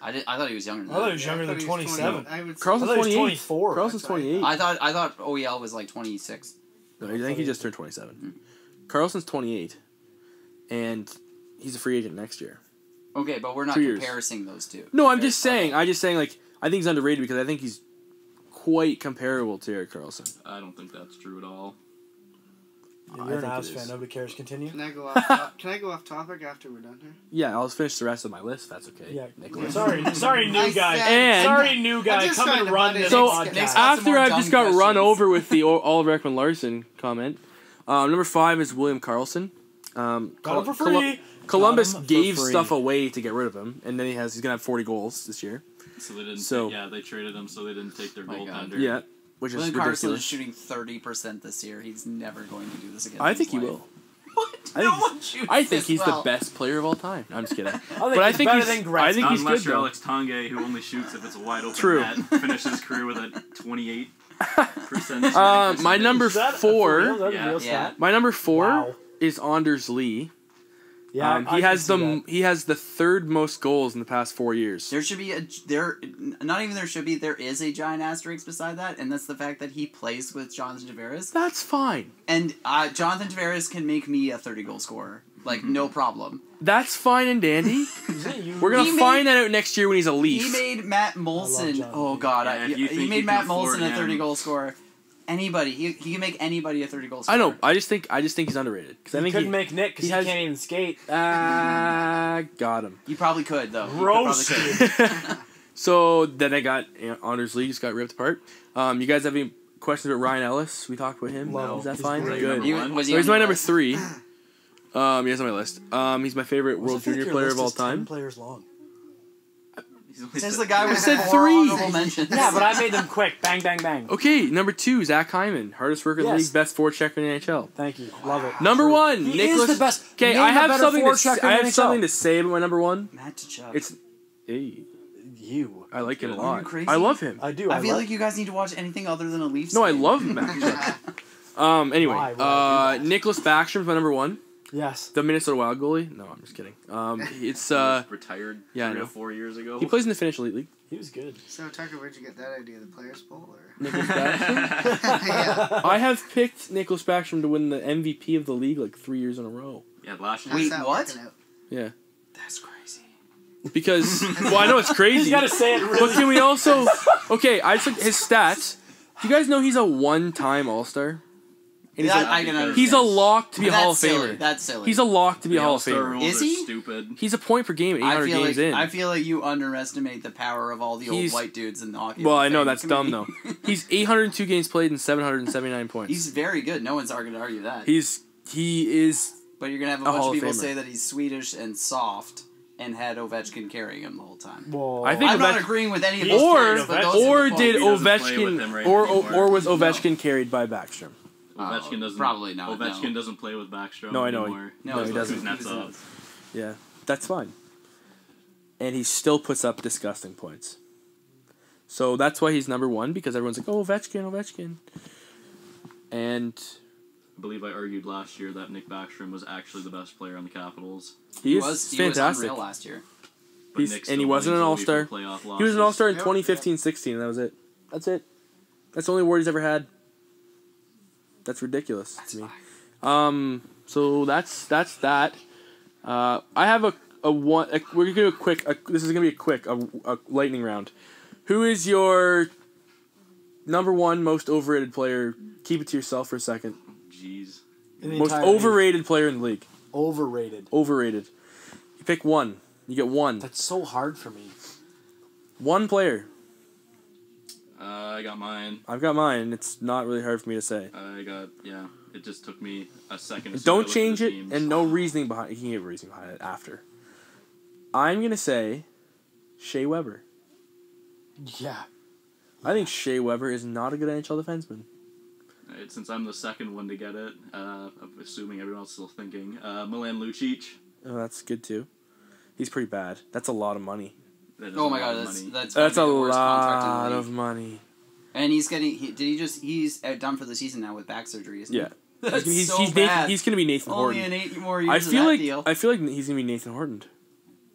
I thought he was younger than I thought he that. was younger I than thought he was 27. 20. I would say- Karlsson's I thought he was 28. 24. Karlsson's That's what I 28. I thought OEL was like 26. No, I think he just turned 27. Karlsson's 28. and he's a free agent next year. Okay, but we're not 2 years. comparing those two. No, I'm just saying. I think he's underrated because I think he's quite comparable to Erik Karlsson. I don't think that's true at all. You're I an think Avs it fan. is. Nobody cares. Continue. Can I go off? Can I go off topic after we're done here? Yeah, I'll finish the rest of my list. If that's okay. Yeah. Nicholas. Sorry, new I guy. said- And- Sorry, new guy. just Come trying and to run butt this in. So podcast. Nick's got some after more I've dumb just got run questions. over with the Oliver Ekman-Larsson comment, number 5 is William Karlsson. Got him for free. Columbus Got him for gave free. stuff away to get rid of him, and then he's gonna have 40 goals this year. So they didn't. So- They traded him, so they didn't take their My God. goaltender. Yeah, which is William Karlsson is ridiculous. shooting 30% this year. He's never going to do this again. I in think his he life. will. What? I No think one shoots I think this he's well. the best player of all time. I'm just kidding. I But I he's think better he's. than Gretzky. I think Not he's unless good you're though. Alex Tanguay, who only shoots if it's a wide open True. net. Finishes his career with a 28%. My number Is that for real? 4. Is that a Yeah. real Yeah. stat? My number 4 Wow. is Anders Lee. Yeah, I he can has see that. he has the 3rd most goals in the past 4 years. There should be there is a giant asterisk beside that, and that's the fact that he plays with Jonathan Tavares. That's fine. And Jonathan Tavares can make me a 30-goal scorer. Like, no problem. That's fine and dandy. Is it you? We're gonna He find that out next year when he's a Leaf. He made Matt Molson. Jonathan. Oh, God. Yeah, if you he think made you Matt can afford Molson a him. 30-goal scorer. Anybody. He can make anybody a 30-goal scorer. I know. I just think he's underrated because I You think couldn't make Nick because he he, has- can't even skate. got him. You probably could, though. You Roast. probably could. So then I got Anders Lee just got ripped apart. You guys have any questions about Ryan Ellis? We talked about him. No. Is that He's fine? great. Good. Number He, one. was So he he's on my your number list? 3. He's on my list. He's my favorite World Junior player of all time. Players long. He's only Since said- the guy was said four 3. honorable mentions. Yeah, but I made them quick. Bang, bang, bang. Okay, number 2, Zach Hyman, hardest worker in the Yes. league, best forechecker in the NHL. Thank you. Love it. Number 1, He Nicholas. is the best. Okay, Name I a have better something. forechecker in I the have NHL. something to say about my number 1. Matt Tkachuk. It's, hey, You. I like him a Are you lot. crazy? I love him. I do. I feel love- like you guys need to watch anything other than a Leafs No, I game. love Matt. Anyway, Why would I do that? Nicholas Backstrom's my number 1. Yes. The Minnesota Wild goalie. No, I'm just kidding. It's He was retired yeah, I 3 know. or 4 years ago. he plays in the Finnish Elite League. He was good. So Tucker, where'd you get that idea? The players poll, or? Nicholas Backstrom. Yeah. I have picked Nicholas Backstrom to win the MVP of the league like 3 years in a row. Yeah, last year. How's Wait, that what? working out? Yeah, That's crazy. because well, I know it's He's crazy, got to say it but really. can we also? Okay, I just looked at his stats. Do you guys know he's a one-time All-Star? And That I can understand. he's a lock to be a That's Hall of silly. Famer. That's silly. He's a lock to be The a Hall of All-Star Famer. rules Is are he? stupid. He's a point per game at 800 games in. I feel like you underestimate the power of all the old He's- white dudes in the hockey. Well, Hall of I know Fame that's dumb though. committee. He's 802 games played and 779 points. He's very good. No one's going to argue that. he is But you're going to have a a bunch Hall of of people Famer. say that he's Swedish and soft and had Ovechkin carrying him the whole time. Whoa. I think I'm not Ovech- agreeing with any of He's those or players, but those are the did He doesn't play with him Ovechkin right or anymore. was Ovechkin carried by Backstrom? Ovechkin doesn't. probably not, Ovechkin no. doesn't play with Backstrom No, I know. anymore. No, he He's doesn't. Nets up. Yeah, that's fine. And he still puts up disgusting points. So that's why he's number 1 because everyone's like, "Oh, Ovechkin." And I believe I argued last year that Nick Backstrom was actually the best player on the Capitals. he is was fantastic. unreal last year. But He's- Nick and still he wasn't leads an the league for All-Star. playoff He was an losses. All-Star in Yep. 2015-16. That was it. That's it. That's the only award he's ever had. That's ridiculous to me. So that's that. I have a one. We're gonna do a quick. This is gonna be a quick a lightning round. Who is your number 1 most overrated player? Keep it to yourself for a second. Jeez. In the Most entire league. overrated player in the league. Overrated. Overrated. You pick one. You get one. That's so hard for me. One player. I got mine. I've got mine. It's not really hard for me to say. Yeah. It just took me a second. to Don't look at change the it, teams. and no reasoning behind it. You can get reasoning behind it after. I'm going to say Shea Weber. Yeah. I think Shea Weber is not a good NHL defenseman. Since I'm the second one to get it, I'm assuming everyone else is still thinking. Milan Lucic. Oh, that's good too. He's pretty bad. That's a lot of money. That is Oh a my lot god, of that's money. that's That's a gotta be the worst contract in lot the of league. money. And he's getting he's done for the season now with back surgery, isn't Yeah. he? That's he's so Nathan, bad. he's going to be Nathan Only Horton. in 8 more years I of feel that like deal. I feel like he's going to be Nathan Horton.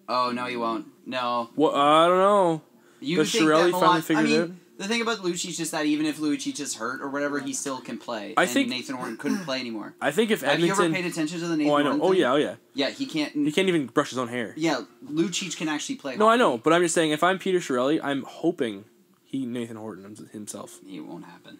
Oh no, he won't. No, Well, I don't know. you Does think Chiarelli that finally figured it out? The thing about Lucic is that even if Lucic is hurt or whatever, he still can play. I and think- Nathan Horton couldn't play anymore. I think if Have you ever Edmonton... paid attention to the Nathan Oh, I know. Horton Oh, thing? yeah, oh, yeah. Yeah, he can't... He can't even brush his own hair. Yeah, Lucic can actually play No, I hockey. know, but I'm just saying, if I'm Peter Chiarelli, I'm hoping Nathan Horton himself. It won't happen.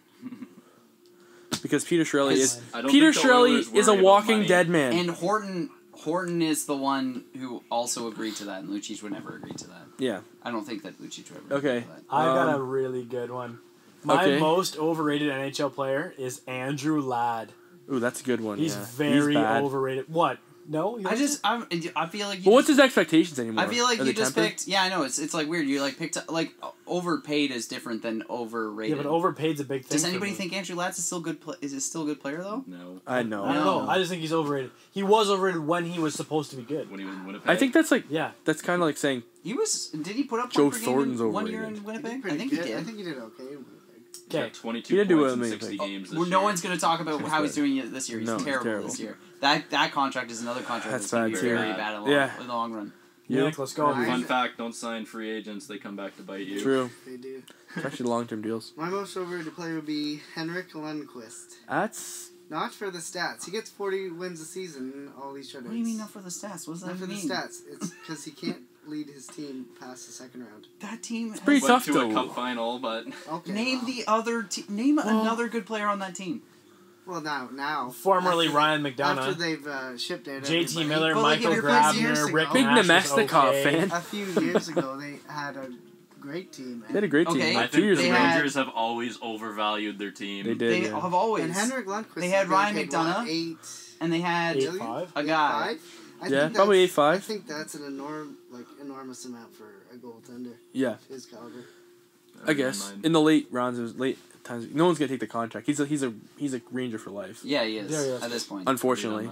Because Peter Chiarelli is... I don't Peter think the Oilers Chiarelli is a worry about walking money. dead man. And Horton is the one who also agreed to that, and Lucic would never agree to that. Yeah. I don't think that Lucic would ever Okay. agree to that. I've got a Um, really good one. My okay. most overrated NHL player is Andrew Ladd. Ooh, that's a good one. He's yeah. very bad. overrated. What? No? You I don't feel like you But what's just, his expectations anymore? I feel like Are you they just tempered? picked. Yeah, I know it's like weird. You like picked like overpaid is different than Yeah, overrated. but overpaid's a big thing. Does for anybody me. think Andrew Ladd's is still good? Is it still a good player though? No. I know. I don't know. No. I just think he's overrated. He was overrated when he was supposed to be good. When he was in Winnipeg. I think that's like... Yeah. That's kind of like saying... He was. Did he put up Joe point per game Thornton's in 1 year overrated. in Winnipeg? Pretty I think good. he did. I think he did okay in Winnipeg. He got Okay. 22 He didn't do points well in in 60 Winnipeg. games this Well, year. no one's going to talk about how he's bad. doing it this year. He's No, he's terrible, terrible. this year. That contract is another contract That's that's going to bad be too. very bad in the long run. Yeah. Nick, let's go. Nice. Fun fact, don't sign free agents. They come back to bite you. True. They do. It's actually long-term deals. My most overrated player would be Henrik Lundqvist. That's... Not for the stats. He gets 40 wins a season in all these shutouts. What do you mean not for the stats? What does that Not for the mean? stats. It's because he can't lead his team past the second round. That team. It's pretty Went tough, to though. a cup final, but Okay. Name the other name another good player on that team. Well, now. Formerly After Ryan they- McDonough. After they've shipped out JT everybody. Miller, Well, like, Michael if you're playing years Grabner, ago- Rick Big Nash was Nemesnikov okay. fan. A few years ago, they had a great team. They had a great team. Okay. I Like, 2 think years the they ago. had- Rangers have always overvalued their team. They did, They yeah. have always. And Henrik Lundqvist. They had is Ryan getting paid, McDonough. what, 8 and they had 8-5? a guy. 8-5? I Yeah, think probably that's- 8-5. I think that's an enormous amount for a goaltender. Yeah, His caliber. I guess. In the late rounds, it was late times. No one's gonna take the contract. He's a Ranger for life. Yeah, he is Yeah, yeah. at this point. Unfortunately.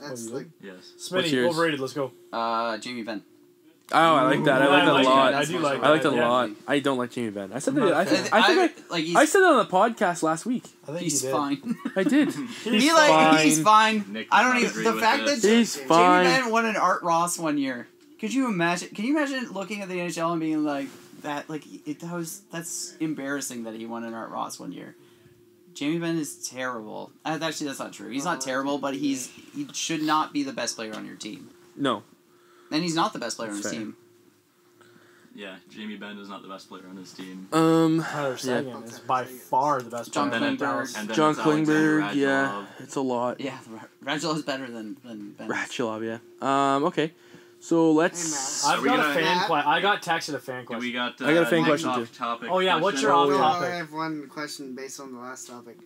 That's you like Yes. What's Smitty, yours? overrated. Let's go. Jamie Benn. Oh, I like that. I like that a lot. I do like I like that that, a yeah. lot. I don't like Jamie Benn. I said I'm that. not a I fan. think I like he's, I said that on the podcast last week. I think he's he did. fine. I did. He's He like fine. he's fine. Nick I don't does even agree the with fact this. that He's Jamie fine. Jamie Benn won an Art Ross 1 year. Could you imagine? Can you imagine looking at the NHL and being like that? Like that's embarrassing that he won an Art Ross 1 year. Jamie Benn is terrible. Actually, that's not true. He's not terrible, but he should not be the best player on your team. No. And he's not the best player on That's his fair. team. Yeah, Jamie Benn is not the best player on his team. Tyler Yeah. Seguin is by far the best John player in Klingberg. Dallas. And then John it's Alexander Klingberg. Yeah, Radulov. it's a lot. Yeah, Radulov is better than Benn. Radulov. Yeah. Okay. So let's. Hey, I've Are we got gonna- a fan I got texted a fan Do we question. got? I got a fan next question, off too. Topic Oh, yeah, what's your question? off No, topic? I have one question based on the last topic.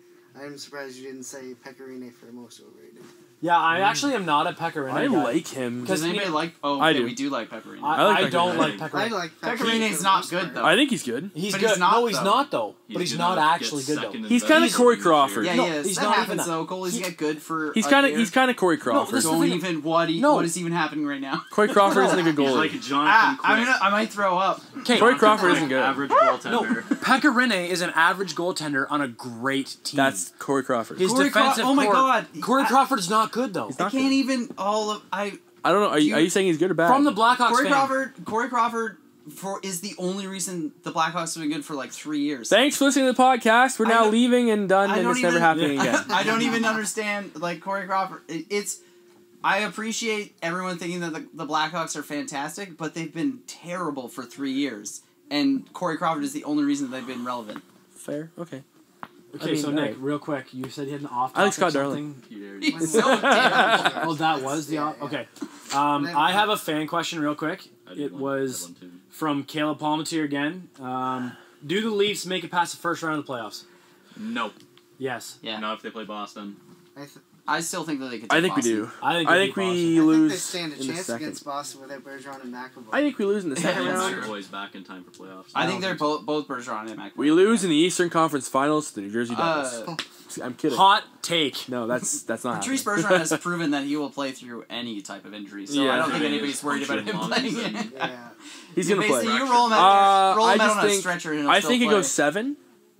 I'm surprised you didn't say Pecorine for most overrated. Yeah, I actually am not a Pecorine I guy. like him. Does anybody like? Oh, I okay, do. we do like Pepperine. I like I don't like Pecorine. I Pecorine. like Pecorine is for the not most good, part. though. I think he's good. He's But good. he's not, no, he's though. not though. But he's not gonna actually get good second though. in He's best kinda this Corey year. Crawford. Yeah, No, he is. he's That not even happens that. though. Goalies He- get good for. He's a kind of year. he's kind of Corey Crawford. this is- Don't even what No. what is even happening right now? Corey Crawford isn't a good He's goalie. like Jonathan Quick. I might throw up. Okay, Corey Crawford Quick, isn't good. Average goaltender. Pecorine is an average goaltender on a great team. That's Corey Crawford. his Corey defensive. oh my core- God. Corey I- Crawford's not good though. He's I not can't good. even I don't know. Are you saying he's good or bad? From the Blackhawks Corey fan. Crawford is the only reason the Blackhawks have been good for like 3 years. Thanks for listening to the podcast. We're I now don't- leaving and done, I and don't it's never even- happening again. I don't even understand like Corey Crawford. I appreciate everyone thinking that the Blackhawks are fantastic, but they've been terrible for 3 years, and Corey Crawford is the only reason they've been relevant. Fair. Okay. Okay, I mean, so Nick, alright. real quick, you said you had an off. I like topic Scott Darling. something. Peter. He's so terrible. Oh, that was the off. Yeah. Okay, I have a fan question, real quick. I did It one- was I had one too. from Caleb Palmetier again. Do the Leafs make it past the first round of the playoffs? No, Yes. Yeah, not if they play Boston. I still think that they could. I take think we Boston. do. I think. I it'd think be we I think they lose stand a in the chance second. against Boston without Bergeron and McAvoy. I think we lose in the second Yeah, And round. sure. McAvoy's back in time for playoffs. I think they're both Bergeron and McAvoy. We lose in the Eastern Conference Finals to the New Jersey Devils. I'm kidding. Hot take. No, that's not Patrice happening. Bergeron has proven that he will play through any type of injury, so Yeah. I don't think Doing anybody's his worried about him punctured playing lungs it. and- Yeah. He's gonna play. Basically, you roll him out, I on a just think stretcher and he'll I still think it play. goes 7.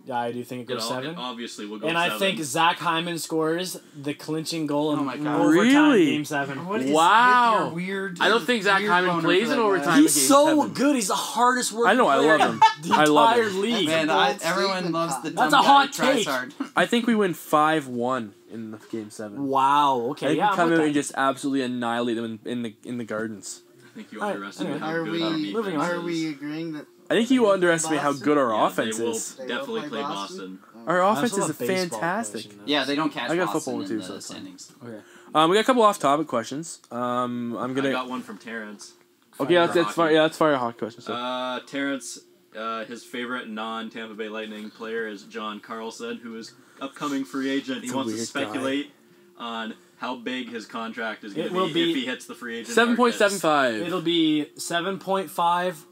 Yeah, I do think it goes It 7. obviously will go And 7. I think Zach Hyman scores the clinching goal in Oh my God. overtime Really? Game 7. What is Wow. with your weird? I don't think Zach weird Hyman boner plays for in that overtime. guy? He's Game so 7. good. He's the hardest working I know, I player love him. in the I love entire him. league. Man, Bold everyone statement, loves the Kyle. dumb That's a guy hot who tries take. hard. I think we win 5-1 in the Game 7. Wow. I Okay. think Yeah. we come I'm out with and that. just absolutely annihilate them in the gardens. I think you Alright, underestimate anyway. how Are good we- our moving defense on. Are is. we agreeing that? I think you underestimate how good our Yeah, offense they will is. They will definitely play play Boston? Boston. Our I offense also is have a baseball fantastic. question. Yeah, they don't catch I got Boston football in too, the so it's fine. standings. Okay. We got a couple off-topic questions. I'm I gonna. got one from Terrence. Okay, Fire that's fire. hockey. Yeah, that's fire hockey questions. So. Terrence, his favorite non-Tampa Bay Lightning player is John Carlson, who is upcoming free agent. He That's a wants to weird speculate on how big his contract is going It will to be if he hits the free agent. 7.75. It'll be 7.5,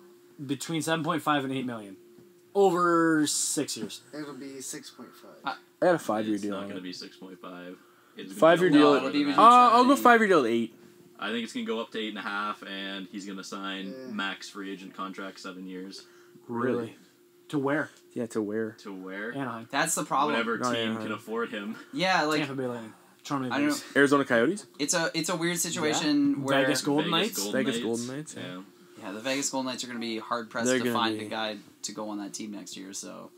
between 7.5 and 8 million, over 6 years. It'll be 6.5. I got a 5-year It's deal not on going to it. be 6.5. It's 5-year gonna be a deal. lot No, more it'll than even- that. I'll go 5-year deal at 8. I think it's going to go up to 8.5, and he's going to sign Yeah. max free agent contract 7 years. Really? To where? Yeah, to where? To where? Anaheim. That's the problem. Whatever No, team yeah. can afford him. Yeah, like Tampa Bay Lightning. Toronto I Maple don't Leafs. Arizona Coyotes. it's a weird situation where Vegas Golden Knights? Vegas Golden Knights, yeah. Yeah. yeah, the Vegas Golden Knights are going to be hard pressed They're to gonna find be- a guy to go on that team next year. So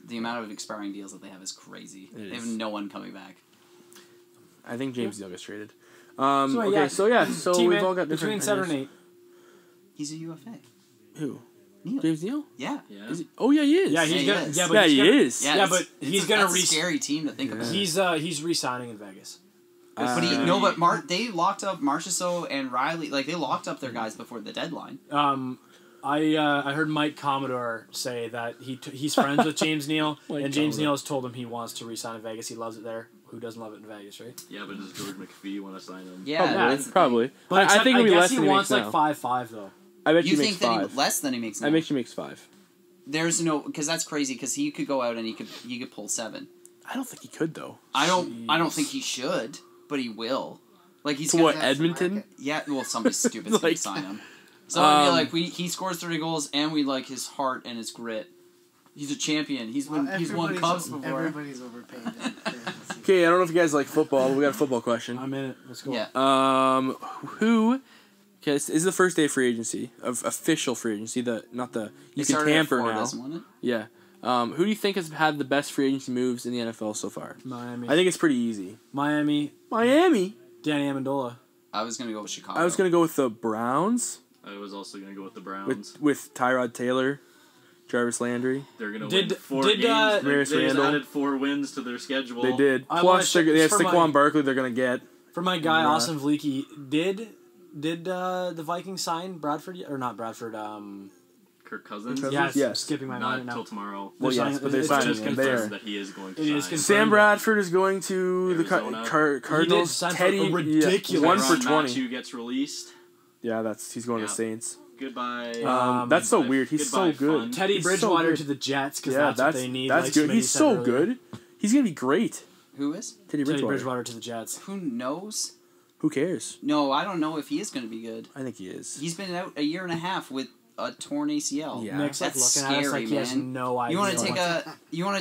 the amount of expiring deals that they have is crazy. It They have is. no one coming back. I think James Neal gets traded. So, Okay, yeah, so Team we've it, all got different between 7 and ideas. 8. He's a UFA. Who? Neal. James Neal? Yeah. Yeah. Is he? Oh yeah, he is. Yeah, he's he gonna. is. Yeah, but Yeah, he's he gonna, is. Yeah, Yeah, it's- but he's gonna that's a re- scary team to think about. He's re-signing in Vegas. But he, Uh, no, but they locked up Marchessault and Riley. Like they locked up their guys before the deadline. I heard Mike Commodore say that he's friends with James Neal, Mike and James Commodore. Neal has told him he wants to re-sign in Vegas. He loves it there. Who doesn't love it in Vegas, right? Yeah, but does George McPhee want to sign him? Yeah, Probably. that's the thing. Probably. But I except think it'll be guess less he than he wants makes like now. 5.5 though. I bet You he makes think that 5. less than he makes now? I bet he makes 5. There's no because that's crazy because he could go out and he could pull 7. I don't think he could though. I don't think he should, but he will. Like he's To gonna what, That's the Edmonton? market. yeah. Well, somebody stupid's gonna Like, sign him. Someone be um, like, he scores 30 goals and we like his heart and his grit. He's a champion. He's won Everybody's- cups before. Everybody's overpaid. in fantasy. Okay, I don't know if you guys like football. We got a football question. I'm in it. Let's go. Yeah. Who? Okay, this is the first day of free agency, of official free agency. Not the you It can started at tamper 4, now. doesn't it? Yeah. Who do you think has had the best free agency moves in the NFL so far? Miami. I think it's pretty easy. Miami. Miami. Danny Amendola. I was gonna go with Chicago. I was gonna go with the Browns I was also going to go with the Browns. with Tyrod Taylor, Jarvis Landry. They're going to Did- win 4 did, games. They Darius just Randall? added 4 wins to their schedule. They did. I Plus, wanna they have check- for my- Saquon Barkley. They're gonna get. For my guy Yeah. Austin Vleeke, did the Vikings sign Bradford yet? Or not Bradford? Kirk Cousins. Cousins? Yeah, Yes. skipping my Not mind until now. tomorrow. Well, They're yes, signing- but they're it's signing just him. confirmed. They are. That he is going to It is sign. confirmed. Sam Bradford is going to the Arizona. Cardinals. sign for Teddy, a ridiculous- 1 for Tyrann 20. Mathieu gets released. Yeah, he's going to Yeah. the Saints. Goodbye. That's so goodbye- weird. He's so goodbye, good. fun. Teddy He's so Bridgewater good. to the Jets because Yeah, that's what they need. That's like good. Smitty He's said so earlier. good. He's gonna be great. Who is? Teddy Teddy Bridgewater. Bridgewater to the Jets. Who knows? Who cares? No, I don't know if he is going to be good. I think he is. He's been out a year and a half with a torn ACL. Yeah. Nick's like That's looking at us scary, like he has man. no idea. You want to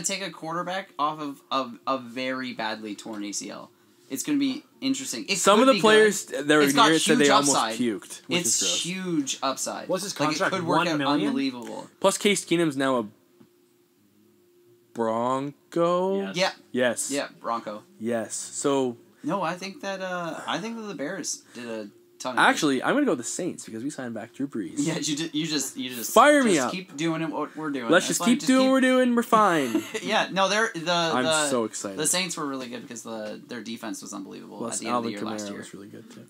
take what's- a quarterback off of a very badly torn ACL. It's going to be interesting. It Some of could the be players good. that were It's got near it said they huge almost upside. puked, which It's is gross. huge upside. What's his Like, contract? it could work $1 out million? unbelievable. Plus, Case Keenum's now a Bronco. Yes. Yeah, Yes. yeah, Bronco. Yes. So No, I think that the Bears did a ton of actually, I'm gonna go with the Saints because we signed back Drew Brees. good. Yeah, you just Fire me just up. keep doing it what we're doing. Let's That's just fine. keep doing what we're doing. We're fine. Yeah, no, I'm so excited. The Saints were really good because their defense was unbelievable Plus, at the end of the Alvin year last Kamara year. was really good too.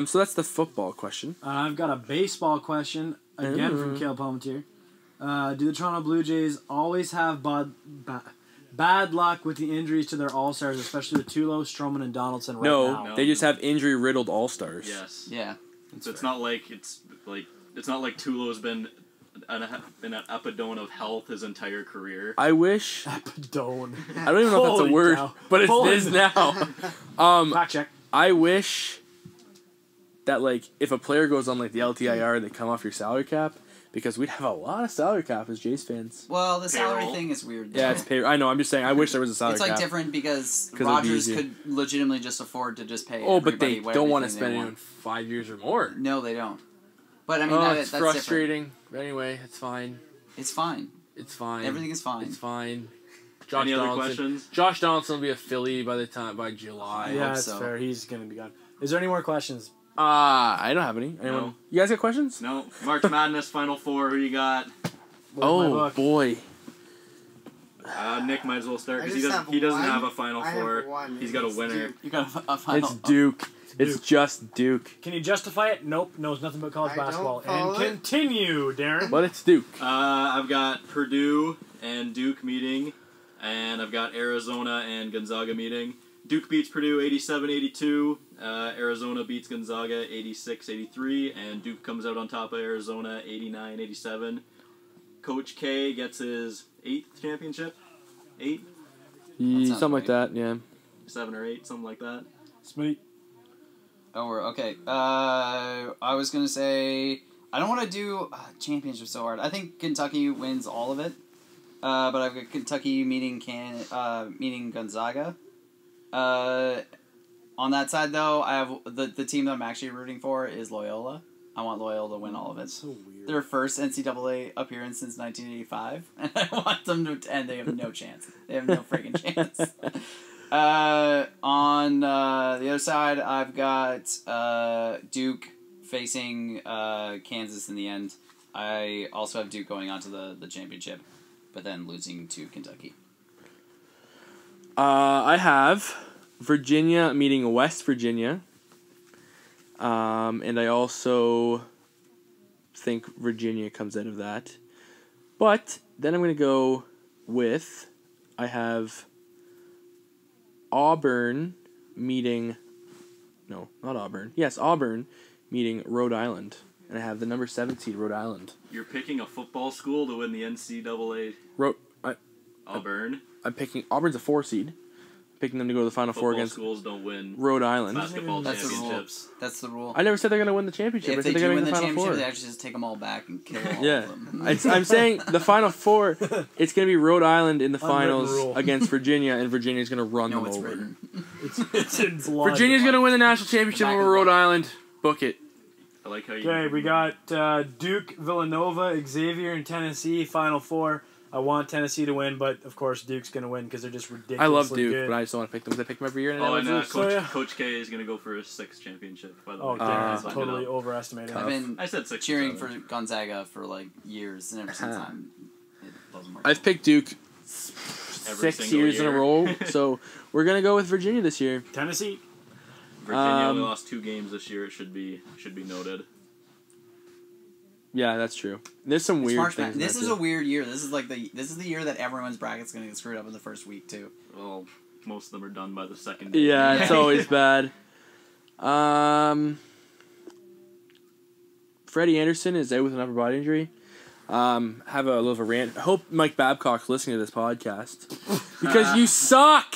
So that's the football question. I've got a baseball question again Ooh. from Cale Palmetier. Do the Toronto Blue Jays always have bad luck with the injuries to their All Stars, especially with Tulo, Stroman, and Donaldson right No, now? they just have injury riddled all stars. Yes. Yeah, So it's not like Tulo's been in an epidome of health his entire career. I wish. Epadone. I don't even know if that's Holy a word, cow. but it Holy- is now. Fact check. I wish that if a player goes on the LTIR, they come off your salary cap because we'd have a lot of salary cap as Jays fans. Well, the salary Payroll. thing is weird. Yeah, though. it's pay. I know. I'm just saying. I wish there was a salary It's like cap. different because 'Cause it'd be Rodgers easier. could legitimately just afford to just pay. Oh, but they everybody don't want to everything spend they it in want. 5 years or more. No, they don't. But I mean, It's that's frustrating. But anyway, it's fine. different. It's fine. It's fine. Everything is fine. It's fine. Josh Any other Donaldson. questions? Josh Donaldson will be a Philly by July. Yeah, hope that's so. fair. He's gonna be gone. Is there any more questions? I don't have any. Anyone? No. You guys got questions? No. March Madness Final Four. Who you got? Where's my Oh book? boy. Nick might as well start I because just he doesn't have have one. a Final I have Four. one. He's got a It's winner. Duke. You got a final. It's Duke. It's Duke. just Duke. Can you justify it? Nope. Knows nothing about college I don't basketball. follow And it. continue, Darren. But it's Duke. I've got Purdue and Duke meeting, and I've got Arizona and Gonzaga meeting. Duke beats Purdue 87-82. Arizona beats Gonzaga 86-83, and Duke comes out on top of Arizona 89-87. Coach K gets his 8th championship. 8, Yeah, sounds something like right. that. Yeah. 7 or 8, something like that. Sweet. Oh, we're okay. I was gonna say I don't want to do championship so hard. I think Kentucky wins all of it. But I've got Kentucky meeting Gonzaga. On that side though, I have the team that I'm actually rooting for is Loyola. I want Loyola to win all of it. So weird. Their first NCAA appearance since 1985, and I want them to. And they have no chance. They have no freaking chance. On the other side, I've got Duke facing Kansas in the end. I also have Duke going on to the championship, but then losing to Kentucky. I have Virginia meeting West Virginia. And I also think Virginia comes out of that. But then I'm going to go with, I have Auburn meeting, no, not Auburn. Yes, Auburn meeting Rhode Island. And I have the number 7 seed, Rhode Island. You're picking a football school to win the NCAA. Auburn. I'm picking, Auburn's a 4 seed. Picking them to go to the Final Four Football against schools don't win Rhode Island. basketball That's the rule. championships. That's the rule. I never said they're going to win the championship. I If said they they're do going to win make the the Final championship, Four. they actually just take them all back and kill all Yeah, of them. I'm saying the Final Four. It's going to be Rhode Island in the Unwritten finals rule. against Virginia, and Virginia's going to run No, them it's over. written. It's in blood. Virginia's going to win the national championship Back over of the Rhode book. Island. Book it. I like how you. Okay, we got Duke, Villanova, Xavier, and Tennessee. Final Four. I want Tennessee to win, but of course Duke's going to win because they're just ridiculously I love Duke, good. but I just don't want to pick them because I pick them every year. And Oh, I and lose. So, yeah. Coach K is going to go for his 6th championship. By the Oh, way, damn, Uh, that's Sign it totally up. overestimated. I've been I said 6. cheering for Gonzaga for like years, and ever since I'm, it doesn't work. I've picked Duke Every 6 single years in a year. row, so we're going to go with Virginia this year. Tennessee. Virginia only lost 2 games this year. It should be noted. Yeah, that's true. There's some It's weird March things. Madness. in This that, is too. a weird year. This is the year that everyone's bracket's gonna get screwed up in the first week too. Well, most of them are done by the second day. Yeah, it's always bad. Freddie Anderson is out with an upper body injury. Have a little rant. I hope Mike Babcock's listening to this podcast because you suck.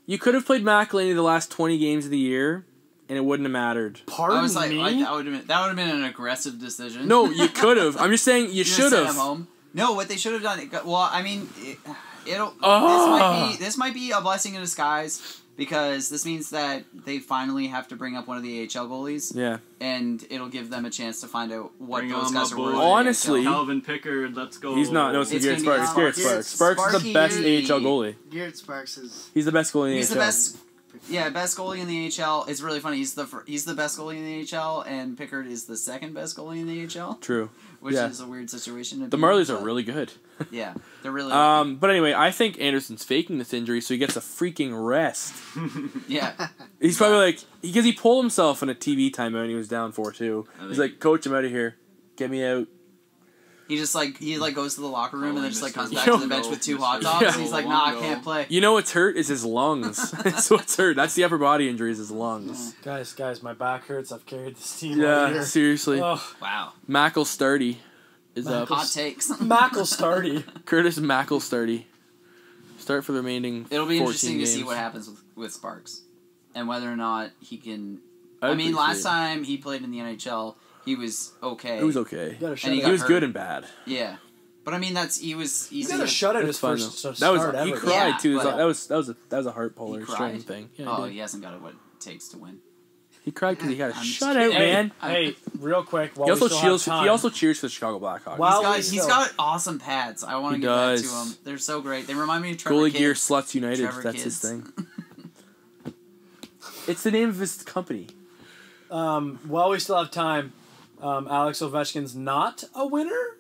You could have played McElhaney the last 20 games of the year, and it wouldn't have mattered. Pardon I was like, me? that would have been an aggressive decision. No, you could have. I'm just saying you You just should sent have. him home. No, what they should have done. Well, I mean, it'll. Ah. This might be a blessing in disguise because this means that they finally have to bring up one of the AHL goalies, Yeah. and it'll give them a chance to find out what Bring those on guys my are boy. worth. Honestly, Calvin Pickard, let's go. He's not. No, it's It's Garrett gonna be Sparks. Garrett Sparks. Sparks is the best Sparky. AHL goalie. Garrett Sparks is. He's the best goalie in the He's AHL. the best. Yeah, best goalie in the AHL. It's really funny. He's the best goalie in the AHL, and Pickard is the second best goalie in the AHL, True. which Yeah. is a weird situation. To The be Marlies in, are but really good. Yeah, they're really. But anyway, I think Anderson's faking this injury so he gets a freaking rest. yeah. He's probably like, because he pulled himself in a TV timeout and he was down 4-2. He's like, Coach, I'm out of here. Get me out. He just goes to the locker room and then just comes back Yo. to the bench with 2 hot dogs. Yeah. And he's like, nah, I can't play. You know what's hurt is his lungs. That's what's hurt. That's the upper body injury is his lungs. Guys, my back hurts. I've carried this team all Yeah, year. seriously. Oh, Wow. Mackle Sturdy is up. Hot takes. Mackle Stardy. Curtis Mackle Sturdy. Start for the remaining It'll be 14 interesting games. to see what happens with Sparks and whether or not he can. I'd I mean, appreciate last it. time he played in the NHL, he was okay. It was okay. You gotta shut And he it. got He was hurt. good and bad. Yeah, but I mean he was He easy. got a shut at It's his fine, first though. start That was he ever. cried Yeah, too. but- That was a heart puller, He string cried? thing. Yeah, Oh, he did. he hasn't got what it takes to win. He cried because he got a I'm just shutout, kidding. man. Hey, real quick. While He also we still cheers. have time, He also cheers for the Chicago Blackhawks. Wow. He's got awesome pads. I want to He give that to does. him. They're so great. They remind me of Trevor Goalie Kidd. Gear Sluts United. Trevor That's his Kids. thing. It's the name of his company. while we still have time, Alex Ovechkin's not a winner,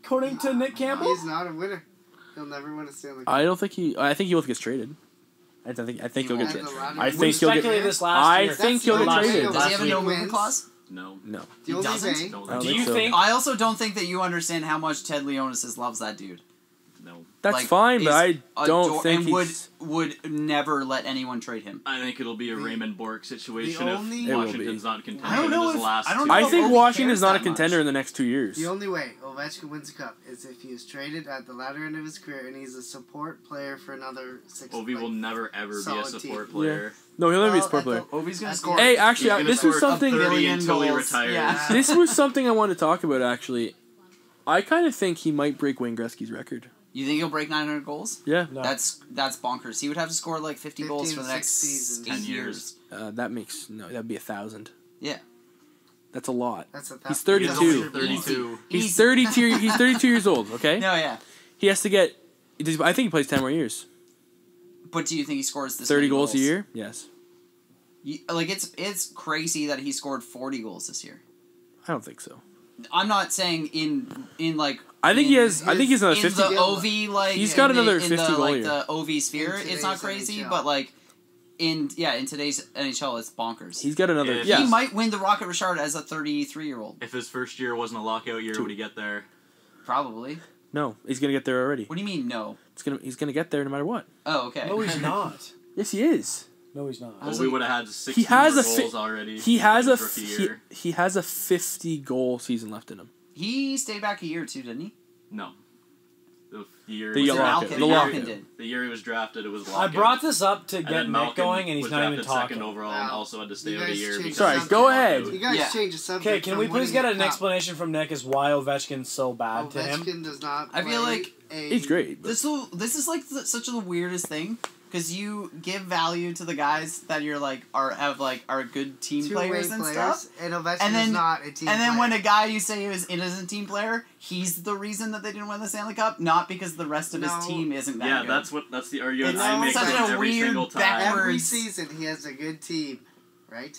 according to Nick Campbell. He's not a winner. He'll never win a Stanley Cup. I don't think he. I think he will get traded. I think he'll get. won't. traded. The lottery. I We think he'll speculated get. this last I year. think That's he'll the get only traded. way Does he have a Last no week movement wins. clause? No. No. The only doesn't? way. No, I don't Do think you so. think? I also don't think that you understand how much Ted Leonis loves that dude. No. That's Like, fine, but is I don't think and he's. would never let anyone trade him. I think it'll be a Raymond Bork situation the if only- It will Washington's be. not contending I don't know in his if- last I don't two. know I if think Ovi Washington's cares not a that contender much. in the next 2 years. The only way Ovechkin wins a cup is if he is traded at the latter end of his career and he's a support player for another 6 Ovi will never ever be a solid support team. player. No, he'll never be a Well, sport at player. the- Ovi's gonna At score. the- Hey, He's actually, gonna this was score something. 30 billion until he goals. retires. Yeah. This was something I wanted to talk about. Actually, I kind of think he might break Wayne Gretzky's record. You think he'll break 900 goals? Yeah, No. That's bonkers. He would have to score like 50 goals 15, for the next 6 seasons. 8 10 years. years. that makes that'd be 1,000. Yeah. That's a lot. That's a He's thousand. 32. That's 32. He's Easy. 32. He's 32 years old. Okay, No, yeah. he has to get. I think he plays 10 more years. But do you think he scores this 30 many goals a year. Yes. Like it's crazy that he scored 40 goals this year. I don't think so. I'm not saying in like I think in, he has. I think he's another in 50. the OV like He's got in the- another in 50 the, goal like year. the OV sphere. In It's not today's crazy, NHL. but like in today's NHL, it's bonkers. He's got another. Yeah, Yeah. He might win the Rocket Richard as a 33-year-old. If his first year wasn't a lockout year, would he get there? Probably. No, he's gonna get there already. What do you mean no? He's gonna get there no matter what. Oh, okay. No, he's not. Yes, he is. No, he's not. I was Well, we like- would have had 60 He has more a fi- goals already. He has in a his rookie he, year. he has a 50 goal season left in him. He stayed back a year too, didn't he? No. The year The he lock- was Malkin- drafted- the year- lockout. did. The year he was drafted, it was I lockout. brought this up to And get then Nick Malkin going, and he's was not even drafted talking. second overall and Wow. also had to stay You out a guys year. changed because Sorry, the go subject. ahead. You guys Yeah. change the subject. Okay, can from we please winning get a an cup. explanation from Nick as why Ovechkin's so bad to him? Ovechkin does not. I feel play like He's great. But This is like such the weirdest thing because you give value to the guys that you're like are good team two-way players and players, stuff. and Ovechkin And then- is not a team And then player. when a guy you say is a team player, he's the reason that they didn't win the Stanley Cup, not because the rest of No. his team isn't that Yeah, good. that's the argument It's I make such with a every weird single time. backward- Every words. season he has a good team, right?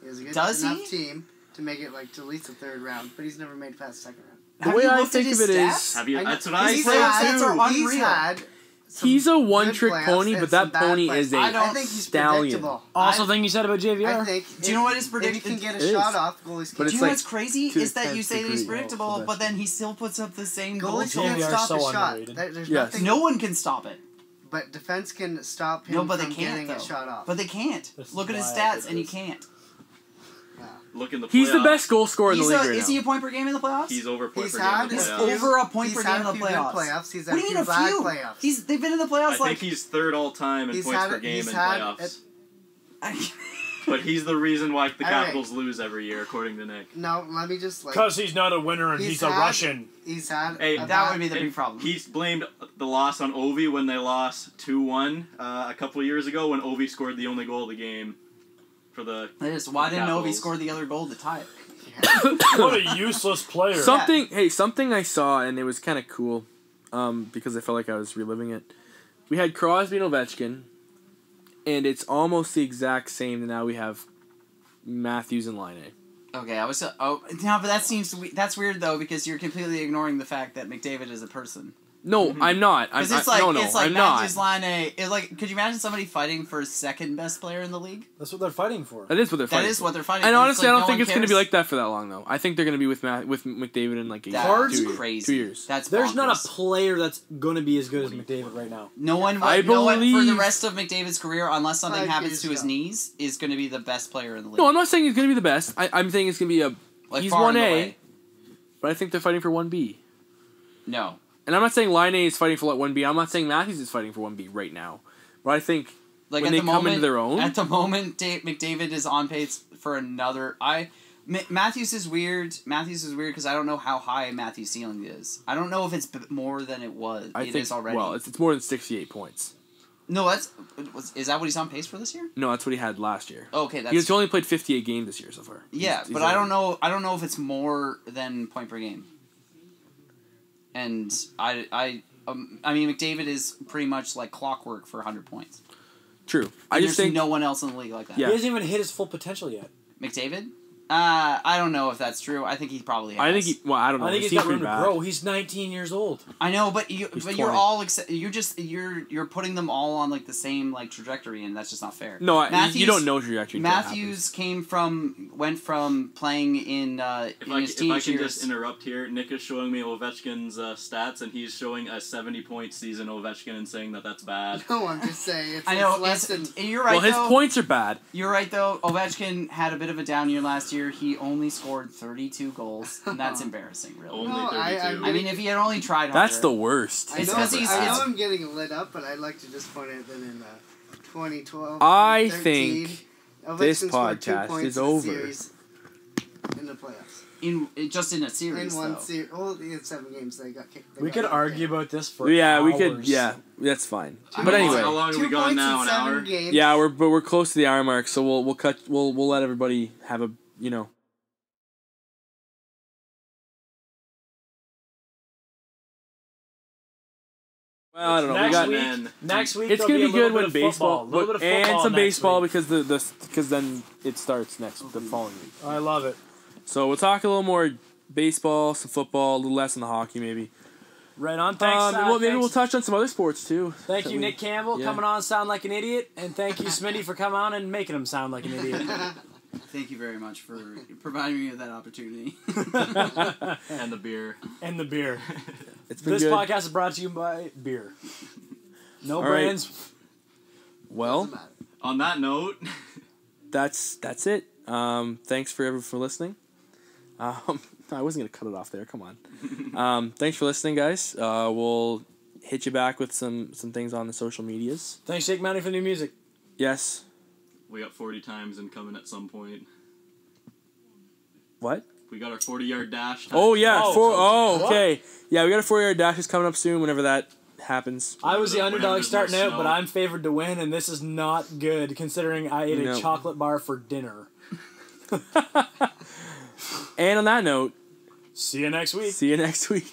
He has a good Does enough he? team to make it like to at least the third round, but he's never made it past the second round. the Have way you I looked at think his of it stats? is, Have you? I know- That's what I He's said had, are he's unreal. had some he's a good one-trick playoffs pony, and but some that bad pony plays. is a I think he's stallion. predictable. Also, thing you said about JVR. I think. Do you know what is If he can predictable? get It a shot is. off, goalies But can't. Do it's you know like what's crazy to is that the you say that he's 10th degree. predictable, Oh, but then he still puts up the same goal Goalies total. can't JVR stop so a shot. underrated. There's Yes. nothing. No one can stop it. But defense can stop him No, but from they can't getting though. a shot off. But they can't. This Look is at his why I stats, did and you this. can't. Look in the He's the playoffs. best goal scorer in the He's league a, right is now. he a point per game in the playoffs? He's over point He's per game had in the a He's playoffs. few- over a point he's per had game a in the few good playoffs. He's What had do you a mean few a bad few? playoffs. They've been in the playoffs I think he's third all time in He's points had- per game he's in had playoffs. like. But he's the reason why the All right. Capitals lose every year, according to Nick. No, let me just like. Because he's not a winner and he's a had- Russian. He's had. Hey, a that bad- would be the big problem. He's blamed the loss on Ovi when they lost 2-1 a couple of years ago when Ovi scored the only goal of the game for the Why didn't Ovi Capitals. score the other goal to tie it? What a useless player. Something I saw, and it was kind of cool, because I felt like I was reliving it. We had Crosby and Ovechkin, and it's almost the exact same. Now we have Matthews and Laine. Okay, I was. No, but that's weird though because you're completely ignoring the fact that McDavid is a person. No, I'm not. Because I'm it's like I'm Matthews not. Laine. It's like, could you imagine somebody fighting for second best player in the league? That's what they're fighting for. That is what they're That fighting. is for. what they're fighting. And for. honestly, like, I don't no think one it's going to be cares. like that for that long, though. I think they're going to be with McDavid in like a That's 2 years. crazy. 2 years. That's There's not a bonkers. player that's going to be as good as McDavid right now. No one. I no one for the believe- rest of McDavid's career, unless something 5 happens years to his ago. knees, is going to be the best player in the league. No, I'm not saying he's going to be the best. I'm saying it's going to be a. like he's far and 1A, away. but I think they're fighting for 1B. No. And I'm not saying Laine is fighting for 1B. I'm not saying Matthews is fighting for 1B right now. But I think Like when at they the come moment, into their own, At the moment, McDavid is on pace for another. Matthews is weird. Matthews is weird because I don't know how high Matthews' ceiling is. I don't know if it's more than it was. I think is already. Well, it's more than 68 points. No, is that what he's on pace for this year? No, that's what he had last year. Okay, that's He's only played 58 games this year so far. yeah, but I don't know. I don't know if it's more than point per game. And I mean, McDavid is pretty much like clockwork for 100 points. True. I And just there's think no one else in the league like that. Yeah. He hasn't even hit his full potential yet. McDavid? I don't know if that's true. I think he probably has. I think I don't know. I think He he's seems got room pretty to bad. grow. He's 19 years old. I know, but you're 20. all you're putting them all on like the same like trajectory, and that's just not fair. No, you Matthews- don't know trajectory. until it Matthews went from playing in his If I teenage can years. just interrupt here, Nick is showing me Ovechkin's stats, and he's showing a 70-point season Ovechkin and saying that that's bad. No, I'm just saying it's, I know. it's less than. You're happens. right. Well, his though. points are bad. You're right though. Ovechkin had a bit of a down year last year. He only scored 32 goals, and that's embarrassing, really. Only No, 32. I mean, if he had only tried harder. That's the worst. I It's know, 'cause he's- I know it's- I'm getting lit up, but I'd like to just point out that in 2012, I 13, think Ovechkin this scored 2 podcast points is in the over. series in the playoffs. just in a series In one though. series, well, in 7 games they got kicked. We could argue about this for Yeah, we hours. could. Yeah, that's fine. How But long- anyway, How long have 2 we gone points now? in An 7 hour? games. yeah, we're close to the hour mark, so we'll cut. We'll let everybody have a Well, I don't know. Next we got. week, Men. next week It's there'll gonna be be a good little when bit of baseball, football, a little bit of and football some next baseball week. because then it starts the following week. I love it. So we'll talk a little more baseball, some football, a little less on the hockey maybe. Right on. Thanks. Well, maybe thanks. we'll touch on some other sports too. Thank that you, we- Nick Campbell, yeah. coming on sound like an idiot, and thank you, Smitty, for coming on and making him sound like an idiot. Thank you very much for providing me with that opportunity. And the beer. And the beer. It's been This good. podcast is brought to you by beer. No All right. brands. Well, Doesn't matter. On that note, that's it. Thanks for everyone for listening. I wasn't gonna cut it off there. Come on. Thanks for listening, guys. We'll hit you back with some things on the social medias. Thanks, Jake Mounty, for the new music. Yes. we got 40 times incoming at some point. What? We got our 40-yard dash. Time. Oh yeah. Oh, Okay. Yeah, we got a 4-yard dash is coming up soon. Whenever that happens. I was the Whenever underdog there's starting more out, but snow. I'm favored to win, and this is not good considering I ate No. a chocolate bar for dinner. And on that note, See you next week. see you next week.